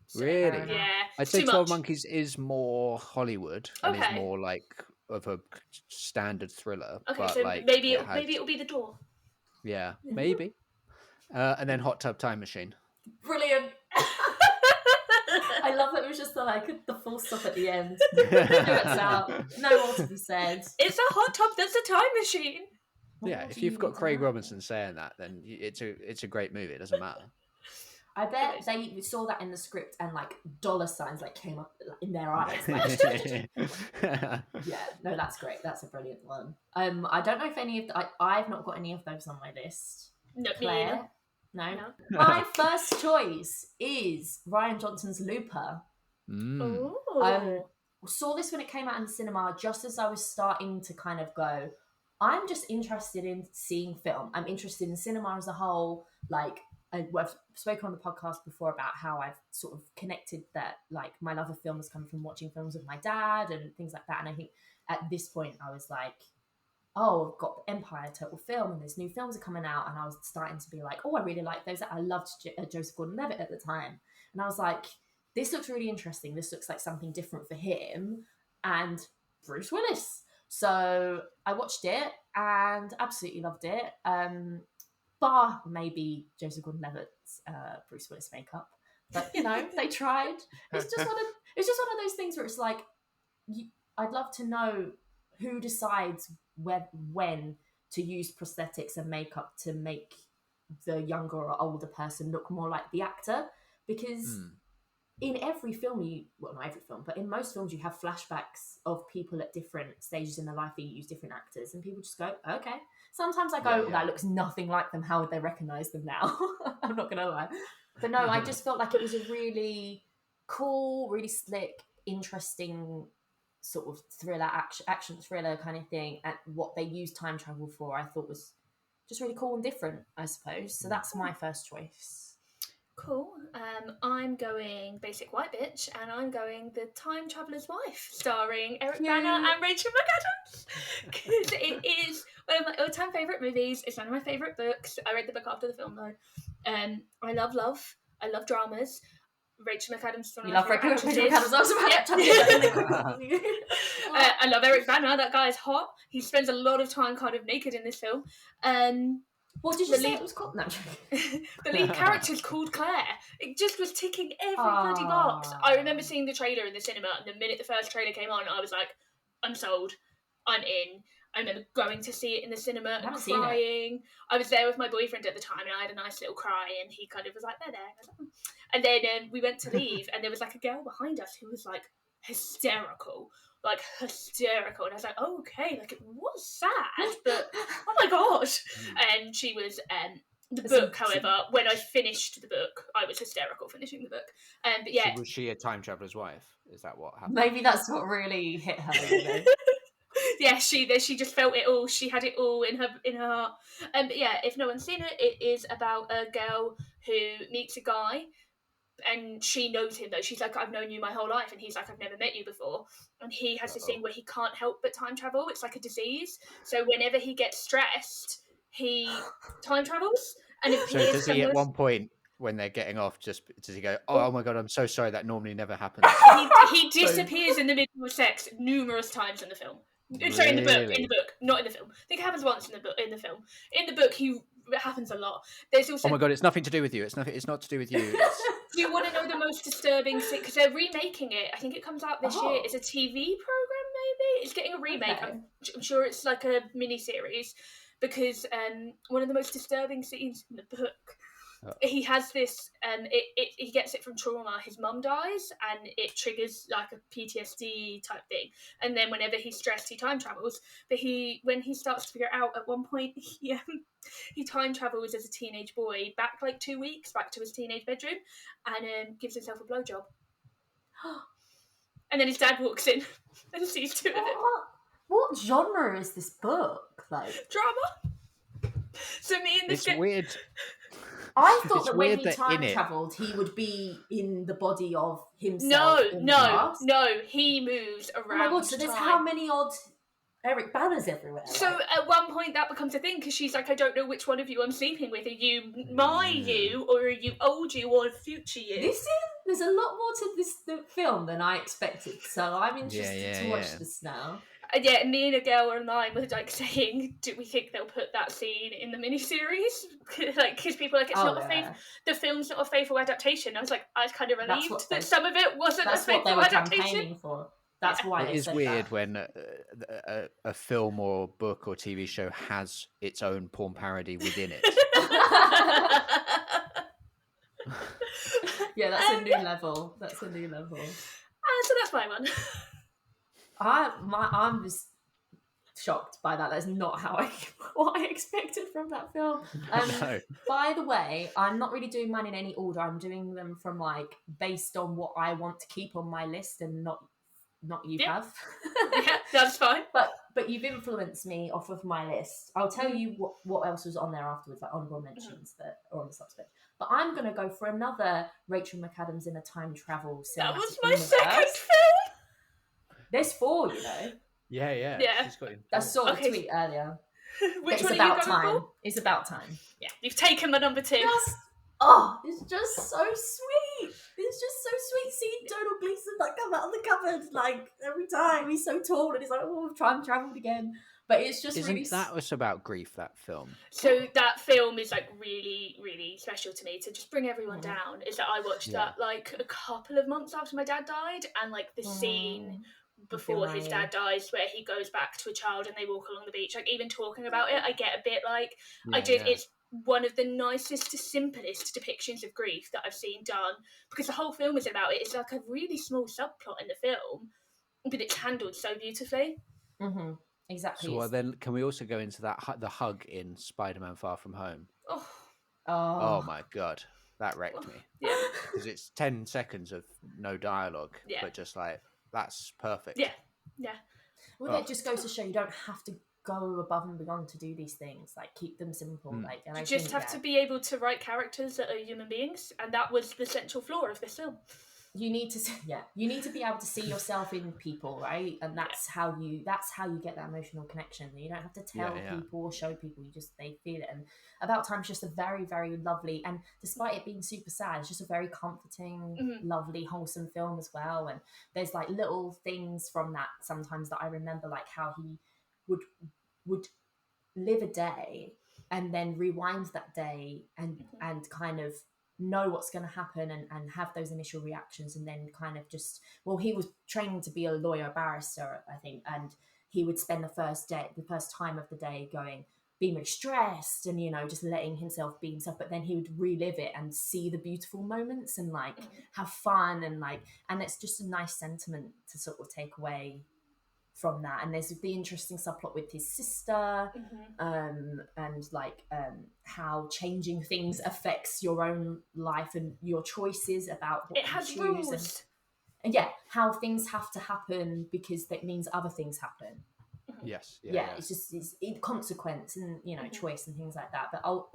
So, really? Yeah. I'd say 12 Monkeys is more Hollywood and is more like of a standard thriller. Okay, but so like maybe it'll be The Door. Yeah, maybe. And then Hot Tub Time Machine. Brilliant. I love that it was just the full stop at the end. It's out. No more to be said. It's a hot tub that's a time machine. Yeah, if you've got Craig Robinson saying that, then it's a great movie. It doesn't matter. I bet they saw that in the script and like dollar signs like came up in their eyes. Yeah, no, that's great. That's a brilliant one. I don't know if any of I've not got any of those on my list. No, Claire? No. My first choice is Rian Johnson's Looper. Saw this when it came out in the cinema, just as I was starting to kind of go, I'm just interested in seeing film. I'm interested in cinema as a whole. Like, I've spoken on the podcast before about how I've sort of connected that, like, my love of film has come from watching films with my dad and things like that. And I think at this point I was like, oh, I've got Empire Total Film and there's new films are coming out, and I was starting to be like, oh, I really like those. I loved Joseph Gordon-Levitt at the time, and I was like, this looks really interesting. This looks like something different for him and Bruce Willis. So I watched it and absolutely loved it. Bar maybe Joseph Gordon-Levitt's Bruce Willis makeup, but they tried. It's just one of those things where it's like, I'd love to know who decides when to use prosthetics and makeup to make the younger or older person look more like the actor, because in every film not every film, but in most films you have flashbacks of people at different stages in their life that you use different actors, and people just go, okay. Sometimes I go, that looks nothing like them. How would they recognize them now? I'm not gonna lie, but no, I just felt like it was a really cool, really slick, interesting sort of thriller, action thriller kind of thing, and what they used time travel for I thought was just really cool and different, I suppose. So that's my first choice. Cool. I'm going Basic White Bitch, and I'm going The Time Traveller's Wife, starring Eric Bana and Rachel McAdams. Because it is one of my all-time favourite movies. It's one of my favourite books. I read the book after the film, though. I love love. I love dramas. Rachel McAdams is one of my favourite actresses. I love Eric Bana. That guy is hot. He spends a lot of time kind of naked in this film. What did you say it was called? No. The lead character is called Clare. It just was ticking every bloody box. I remember seeing the trailer in the cinema, and the minute the first trailer came on, I was like, I'm sold. I'm in. I remember going to see it in the cinema and crying. I was there with my boyfriend at the time, and I had a nice little cry, and he kind of was like, they're there. And then we went to leave, and there was like a girl behind us who was like hysterical. And I was like, oh, okay, like it was sad, but oh my god. And she was the book, however, when I finished the book, I was hysterical finishing the book. But yeah, so was she a time traveller's wife? Is that what happened? Maybe that's what really hit her. Yeah, she just felt it all. She had it all in her heart. But yeah, if no one's seen it, it is about a girl who meets a guy. And she knows him, though. She's like, I've known you my whole life. And he's like, I've never met you before. And he has this thing where he can't help but time travel. It's like a disease. So whenever he gets stressed, he time travels. And so does he at one point, when they're getting off, does he go, oh my god, I'm so sorry, that normally never happens? He disappears in the middle of sex numerous times in the film. Really? Sorry, in the book, not in the film. I think it happens once in the film. In the book, it happens a lot. There's also, oh my god, it's nothing to do with you. It's not to do with you. Do you want to know the most disturbing thing? Because they're remaking it. I think it comes out this year. It's a TV program, maybe. It's getting a remake. Okay. I'm sure it's like a mini series, because one of the most disturbing scenes in the book. He has this, he gets it from trauma. His mum dies, and it triggers like a PTSD type thing. And then whenever he's stressed, he time travels. But when he starts to figure it out, at one point, he time travels as a teenage boy back like 2 weeks, back to his teenage bedroom, and gives himself a blowjob. And then his dad walks in and sees two of them. What genre is this book? Like drama? So me and this it's weird. I thought that when he time travelled, he would be in the body of himself. No, he moves around. Oh my god! So there's how many odd Eric Bana's everywhere? So at one point that becomes a thing, because she's like, I don't know which one of you I'm sleeping with. Are you my you, or are you old you, or future you? There's a lot more to this film than I expected. So I'm interested to watch this now. Yeah, me and a girl online were like saying, do we think they'll put that scene in the miniseries? Like, because people are like, it's not the film's not a faithful adaptation. I was like, I was kind of relieved that some of it wasn't a faithful adaptation. Campaigning for. That's why it is weird when a film or book or TV show has its own porn parody within it. Yeah, that's a new level. So that's my one. I'm just shocked by that. That's not what I expected from that film. No. By the way, I'm not really doing mine in any order. I'm doing them from based on what I want to keep on my list, and not you have. Yeah, that's fine. But you've influenced me off of my list. I'll tell you what else was on there afterwards, like honorable mentions that are on the subject. But I'm going to go for another Rachel McAdams in a time travel cinematic That was my second film. There's 4, you know. Yeah. Yeah. She's got I saw the Okay. tweet earlier. Which It's one are about you going time. for? It's about time. Yeah, you've taken my number 2. It's just so sweet. It's just so sweet seeing Donald Gleason like come out of the cupboard like every time. He's so tall and he's like, oh, time traveled again. But it's just Isn't really. that was about grief? That film. So that film is like really, really special to me. To just bring everyone down, is that I watched that like a couple of months after my dad died, and like the scene before his dad dies where he goes back to a child and they walk along the beach, like even talking about it I get a bit like it's one of the nicest to simplest depictions of grief that I've seen done, because the whole film is about it. It's like a really small subplot in the film, but it's handled so beautifully. Exactly. So then can we also go into that the hug in Spider-Man Far From Home? Oh my god, that wrecked me. Yeah, because it's 10 seconds of no dialogue, but just like that's perfect. Yeah. Well, that just goes to show you don't have to go above and beyond to do these things. Like, keep them simple. Like, and You I just think have to be able to write characters that are human beings, and that was the central flaw of this film. You need to be able to see yourself in people, right? And that's how you get that emotional connection. You don't have to tell people or show people. They feel it. And About Time's just a very, very lovely, and despite it being super sad, it's just a very comforting, lovely, wholesome film as well. And there's like little things from that sometimes that I remember, like how he would live a day and then rewind that day and kind of know what's going to happen and have those initial reactions, and then kind of just, well, he was training to be a lawyer barrister, I think, and he would spend the first time of the day being really stressed and just letting himself be himself, but then he would relive it and see the beautiful moments and like have fun and it's just a nice sentiment to sort of take away from that. And there's the interesting subplot with his sister, and how changing things affects your own life and your choices about what it has you choose, rules. and how things have to happen because that means other things happen. Yes. It's just consequence and choice and things like that. But all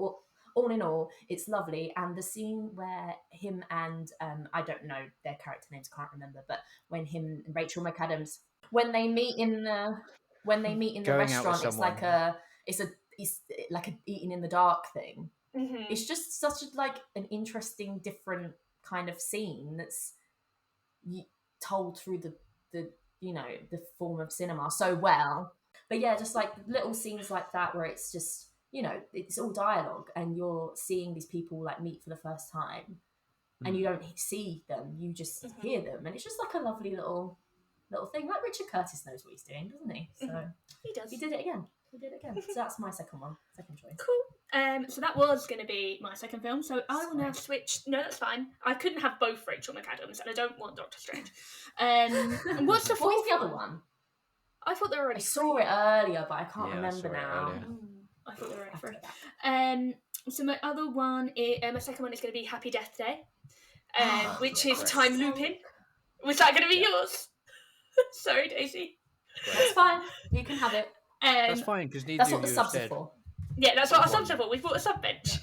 in all, it's lovely. And the scene where him and I don't know their character names, can't remember, but when him and Rachel McAdams, when they meet in the restaurant, it's like a eating in the dark thing. It's just such an interesting, different kind of scene that's told through the form of cinema so well. But just like little scenes like that where it's just it's all dialogue and you're seeing these people like meet for the first time and you don't see them, you just hear them, and it's just like a lovely little thing. Like Richard Curtis knows what he's doing, doesn't he? So he does. He did it again. So that's my second choice. Cool. So that was going to be my second film. So I will now switch. No, that's fine. I couldn't have both Rachel McAdams, and I don't want Doctor Strange. And what's the fourth the other one? I thought they were already. I saw it earlier, but I can't remember now. I thought they were already free. So my other one, my second one is going to be Happy Death Day, which is time looping. Was that going to be yours? Sorry, Daisy. That's fine. You can have it. That's fine because that's what the subs are for. Yeah, that's what our subs are for. We've bought a sub bench.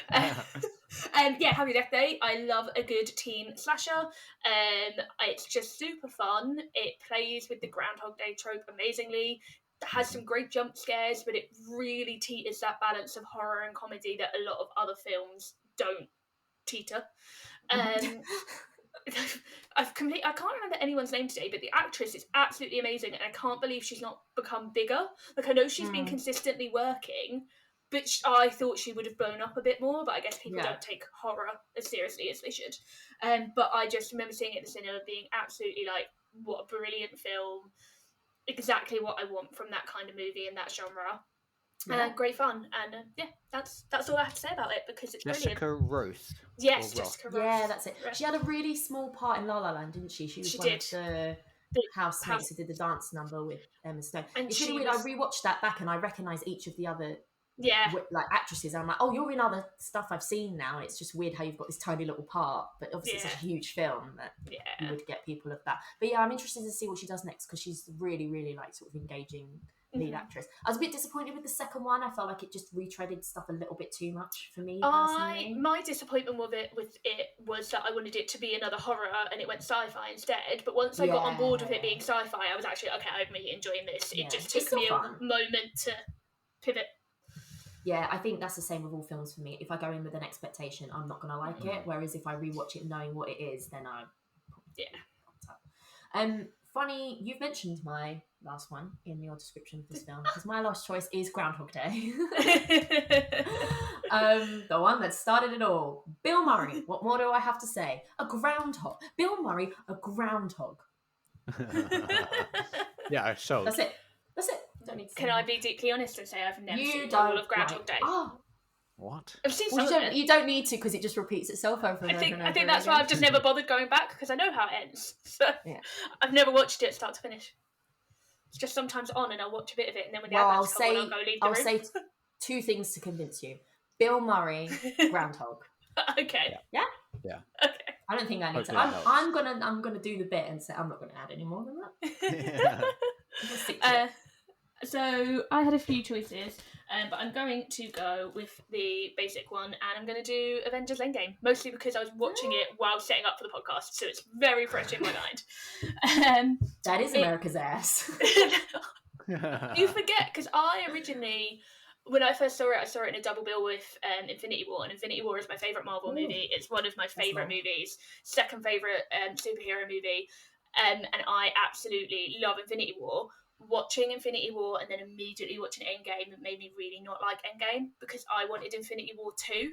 Happy Death Day. I love a good teen slasher. It's just super fun. It plays with the Groundhog Day trope amazingly. It has some great jump scares, but it really teeters that balance of horror and comedy that a lot of other films don't teeter. I can't remember anyone's name today, but the actress is absolutely amazing, and I can't believe she's not become bigger. Like, I know she's been consistently working, but I thought she would have blown up a bit more, but I guess people don't take horror as seriously as they should. But I just remember seeing it at the cinema being absolutely like, what a brilliant film. Exactly what I want from that kind of movie and that genre. Great fun, and that's all I have to say about it because it's Jessica brilliant. Roth. Yes, Jessica Roth. Yeah, that's it. She had a really small part in La La Land, didn't she? She was one of the housemates who did the dance number with Emma Stone. And it's really weird. I rewatched that back and I recognise each of the other actresses. And I'm like, oh, you're in other stuff I've seen now. It's just weird how you've got this tiny little part, but obviously it's such a huge film that you would get people of that. But I'm interested to see what she does next because she's really, really sort of engaging lead actress. I was a bit disappointed with the second one. I felt like it just retreaded stuff a little bit too much for me personally. My disappointment with it was that I wanted it to be another horror and it went sci-fi instead. But once I got on board with it being sci-fi, I was actually okay. I'm really enjoying this. It just took me a moment to pivot. Yeah, I think that's the same with all films for me. If I go in with an expectation, I'm not gonna like it. Whereas if I rewatch it knowing what it is, then funny, you've mentioned my last one in your description of this film because my last choice is Groundhog Day. The one that started it all. Bill Murray. What more do I have to say? A groundhog. Bill Murray, a groundhog. Yeah, so That's it. Don't need to Can I be deeply honest and say I've never seen all of Groundhog Day? Oh. What? I've seen some of it. You don't need to because it just repeats itself over and over and over. I think that's why I've just never bothered going back because I know how it ends. So I've never watched it start to finish. It's just sometimes on and I'll watch a bit of it and then when the adverts come on, I'll go leave the room. I'll say two things to convince you. Bill Murray, Groundhog. Okay. Yeah? Yeah. Okay. I don't think I need to. I'm gonna do the bit and say I'm not gonna add any more than that. So I had a few choices, but I'm going to go with the basic one, and I'm going to do Avengers Endgame, mostly because I was watching it while setting up for the podcast, so it's very fresh in my mind. That is America's ass. You forget, because I originally, when I first saw it, I saw it in a double bill with Infinity War, and Infinity War is my favourite Marvel movie. It's one of my favourite movies, second favourite superhero movie, and I absolutely love Infinity War. Watching Infinity War and then immediately watching Endgame made me really not like Endgame because I wanted Infinity War 2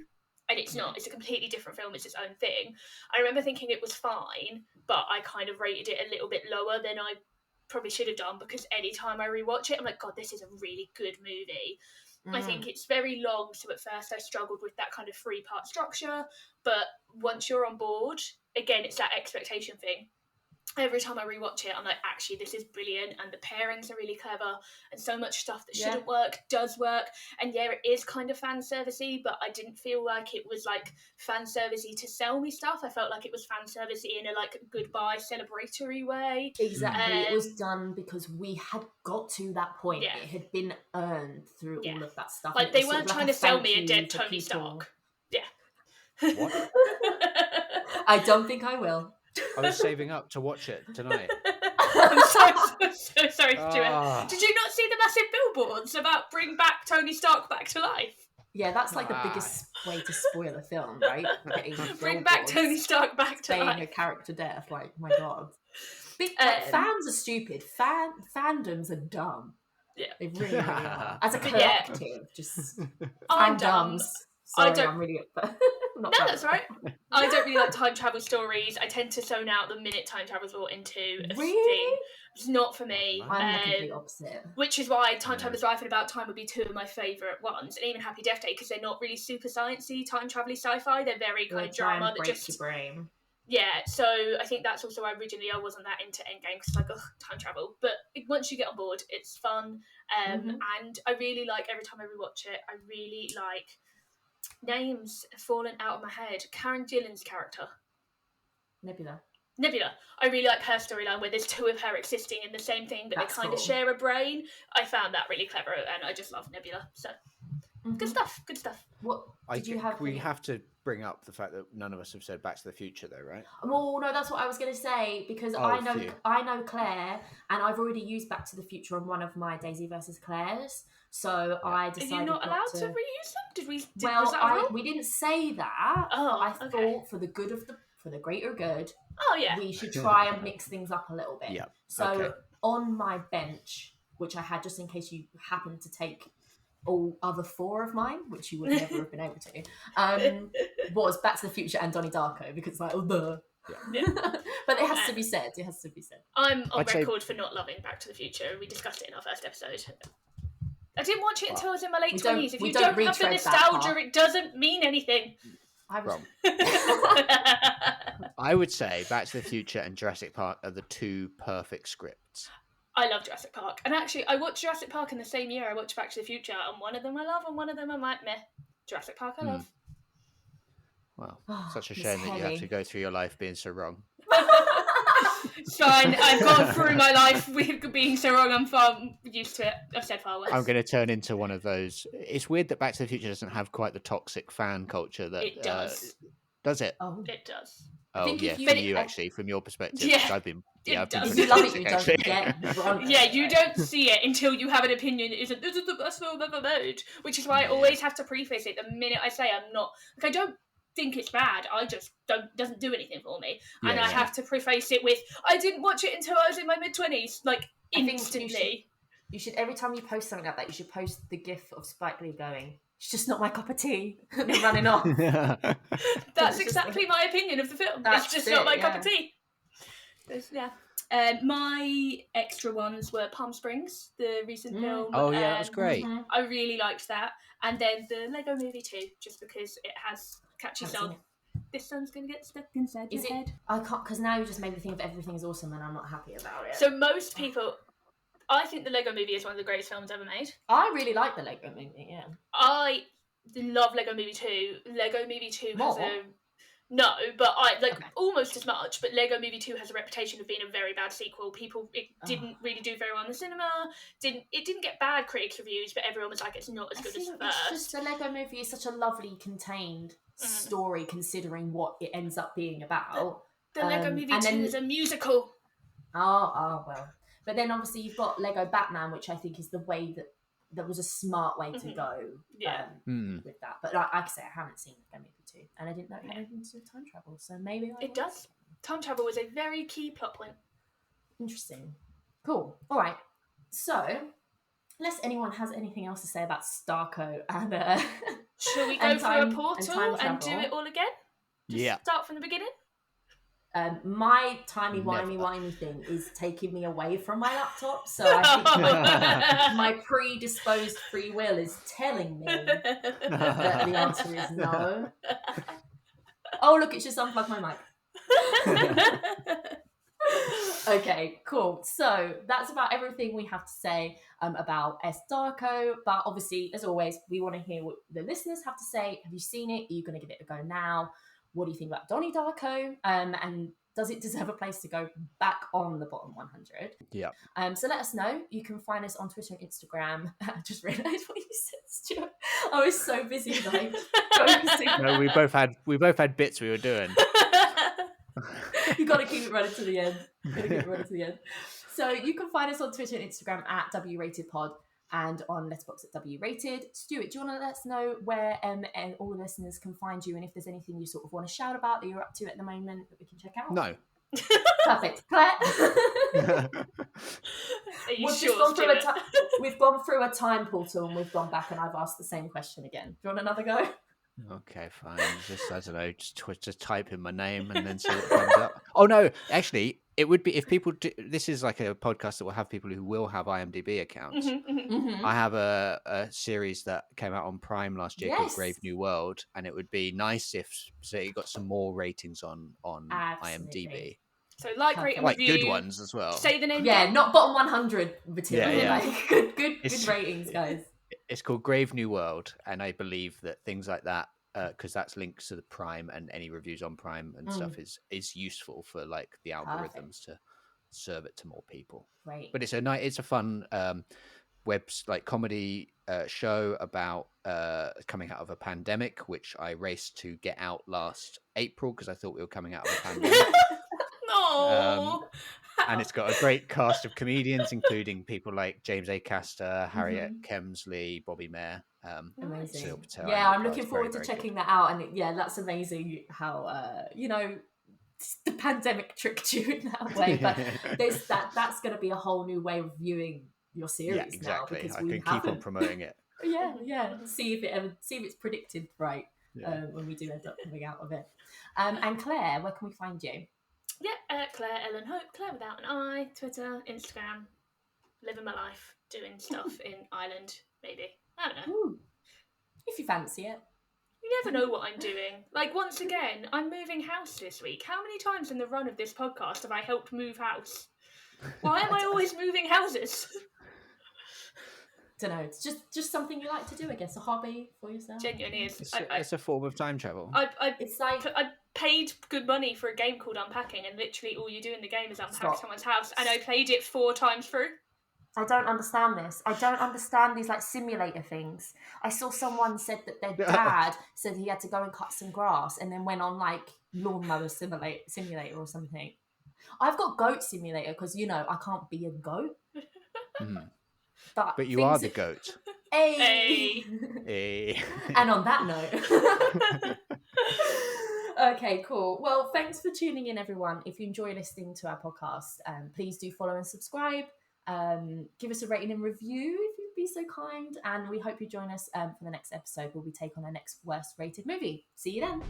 and it's not. It's a completely different film. It's its own thing. I remember thinking it was fine, but I kind of rated it a little bit lower than I probably should have done because anytime I rewatch it, I'm like, God, this is a really good movie. I think it's very long, so at first I struggled with that kind of 3-part structure, but once you're on board, again, it's that expectation thing. Every time I rewatch it, I'm like, actually, this is brilliant, and the pairings are really clever, and so much stuff that shouldn't work does work. And it is kind of fan servicey, but I didn't feel like it was like fan servicey to sell me stuff. I felt like it was fan servicey in a like goodbye celebratory way. Exactly, it was done because we had got to that point. It had been earned through all of that stuff. Like they weren't trying to sell me a dead Tony Stark. Yeah. What? I don't think I will. I was saving up to watch it tonight. I'm so sorry, Stuart. Did you not see the massive billboards about bring back Tony Stark back to life? Yeah, that's like the biggest way to spoil a film, right? Bring back Tony Stark back to life. Saying a character death, like, my God. Fans are stupid. Fandoms are dumb. Yeah. They really are. As a collective, just I'm dumb. Sorry, I'm really... No, that's right. I don't really like time travel stories. I tend to zone out the minute time travel's brought into a thing. It's not for me. I'm the complete opposite. Which is why Time Traveler's Life and About Time would be two of my favourite ones. And even Happy Death Day, because they're not really super sciencey, time travel-y sci-fi. They're very kind of drama that just... your brain. Yeah, so I think that's also why originally I wasn't that into Endgame, because like, time travel. But once you get on board, it's fun. And I really like, every time I rewatch it, I really like... Names have fallen out of my head. Karen Gillan's character. Nebula. I really like her storyline where there's two of her existing in the same thing, but they kind of share a brain. I found that really clever, and I just love Nebula. So, good stuff. What did you have? We have to bring up the fact that none of us have said Back to the Future, though, right? Oh no, that's what I was going to say because I know Claire, and I've already used Back to the Future on one of my Daisy versus Claire's. So I decided. Are you not allowed to reuse them? Did we? We didn't say that. Oh, I thought for the good of for the greater good. Oh yeah. We should try and mix things up a little bit. Yeah. So on my bench, which I had just in case you happened to take all other 4 of mine, which you would never have been able to, was Back to the Future and Donnie Darko because like Yeah. But it has to be said. I'm on record for not loving Back to the Future. We discussed it in our first episode. I didn't watch it until I was in my late 20s. If you don't have the nostalgia, it doesn't mean anything. Wrong. I would say Back to the Future and Jurassic Park are the 2 perfect scripts. I love Jurassic Park. And actually, I watched Jurassic Park in the same year I watched Back to the Future, and one of them I love and one of them I'm like, meh. Jurassic Park I love. Well, such a shame that you have to go through your life being so wrong. It's fine. I've gone through my life with being so wrong. I'm far used to it. I've said far worse. I'm going to turn into one of those. It's weird that Back to the Future doesn't have quite the toxic fan culture that It does. Does it? Oh, It does. Oh, think yeah, if from you- you actually, from your perspective. Yeah, 'cause I've been it does. if pretty you love it, toxic, you don't actually. get run. Yeah, you don't see it until you have an opinion. This is the best film ever made. Which is why I always have to preface it the minute I say I'm not. Like, I don't think it's bad. I just doesn't do anything for me, and I have to preface it with I didn't watch it until I was in my mid-20s, like I think instantly. You should every time you post something like that, you should post the gif of Spike Lee going, "It's just not my cup of tea," and then running off. That's It's just exactly my opinion of the film. That's It's just it, not my cup yeah. of tea. Yeah. My extra ones were Palm Springs, the recent film. Oh, yeah, that was great. Mhm. I really liked that. And then the Lego Movie 2, just because it has catchy Haven't song. seen This song's going to get stuck inside Is your it? head. I can't, because now you just made me think of Everything Is Awesome, and I'm not happy about it. So most people... I think the Lego Movie is one of the greatest films ever made. I really like the Lego Movie. Yeah. I love Lego Movie 2. Lego Movie 2 has More? a... No, but I like Okay. almost as much. But Lego Movie 2 has a reputation of being a very bad sequel. It didn't really do very well in the cinema. It didn't get bad critics reviews, but everyone was like, it's not as good as the It's first. just the Lego Movie is such a lovely contained story, considering what it ends up being about. The Lego Movie and 2 then- is a musical. Oh well. But then obviously you've got Lego Batman, which I think is the way that was a smart way to go. Yeah. With that. But like I say, I haven't seen Lego Movie 2, and I didn't know it had anything to do with time travel. So maybe It does. Time travel was a very key plot point. Interesting. Cool. All right. So, unless anyone has anything else to say about S.Darko and Shall we go and through time- a and portal time and do travel. it all again? Just Yeah. start from the beginning? my timey-wimey thing is taking me away from my laptop, so I think my predisposed free will is telling me that the answer is no. Oh, look, it's just unplugged my mic. Okay, cool. So that's about everything we have to say about S.Darko. But obviously, as always, we want to hear what the listeners have to say. Have you seen it? Are you going to give it a go now? What do you think about Donnie Darko? And does it deserve a place to go back on the bottom 100? Yeah. So let us know. You can find us on Twitter and Instagram. I just realised what you said, Stuart. I was so busy like focusing. No, we both had bits we were doing. You got to keep it running to the end. So you can find us on Twitter and Instagram at WRatedPod and on Letterboxd at WRated. Stuart, do you want to let us know where and all the listeners can find you, and if there's anything you sort of want to shout about that you're up to at the moment that we can check out? No. Perfect. Claire? Are you We've sure, just gone through Stuart? we've gone through a time portal and we've gone back and I've asked the same question again. Do you want another go? Okay, fine. Just I don't know. Just type in my name and then see what comes up. Oh no, actually, it would be if people. This is like a podcast that will have people who will have IMDb accounts. Mm-hmm. I have a series that came out on Prime last year called Yes. Brave New World, and it would be nice if it got some more ratings on Absolutely. IMDb, So like, rate, and like review. good ones as well. Say the name. Yeah, again. not bottom 100 material. Yeah. Like, good It's- ratings, guys. It's called Grave New World, and I believe that things like that, because that's linked to the Prime and any reviews on Prime and stuff is useful for like the algorithms to serve it to more people. Great. But it's a fun like comedy show about coming out of a pandemic, which I raced to get out last April because I thought we were coming out of a pandemic. No. And it's got a great cast of comedians, including people like James A. Caster, Harriet Mm-hmm. Kemsley, Bobby Mayer. Amazing. Sunil Patel, Yeah, I'm Andy looking Clark. forward Very, to very checking good. that out. And yeah, that's amazing how, the pandemic tricked you in that way. But that's going to be a whole new way of viewing your series Yeah, exactly. now. Because I we can keep on haven't. promoting it. Yeah. See if it's predicted right when we do end up coming out of it. And Claire, where can we find you? Yeah, Claire Ellen Hope, Claire without an I, Twitter, Instagram, living my life, doing stuff in Ireland, maybe. I don't know. Ooh, if you fancy it. You never know what I'm doing. Like, once again, I'm moving house this week. How many times in the run of this podcast have I helped move house? Why am I always moving houses? Don't know. It's just something you like to do, I guess. A hobby for yourself. Genuinely is. It's a form of time travel. I It's like paid good money for a game called Unpacking, and literally all you do in the game is unpack Stop. someone's house, and I played it 4 times through. I don't understand this. I don't understand these like simulator things. I saw someone said that their dad said he had to go and cut some grass and then went on like lawnmower simulator or something. I've got goat simulator because, you know, I can't be a goat. But you are the goat. Hey. Hey. And on that note. Okay, cool. Well, thanks for tuning in, everyone. If you enjoy listening to our podcast, please do follow and subscribe. Give us a rating and review if you'd be so kind. And we hope you join us for the next episode where we take on our next worst rated movie. See you then.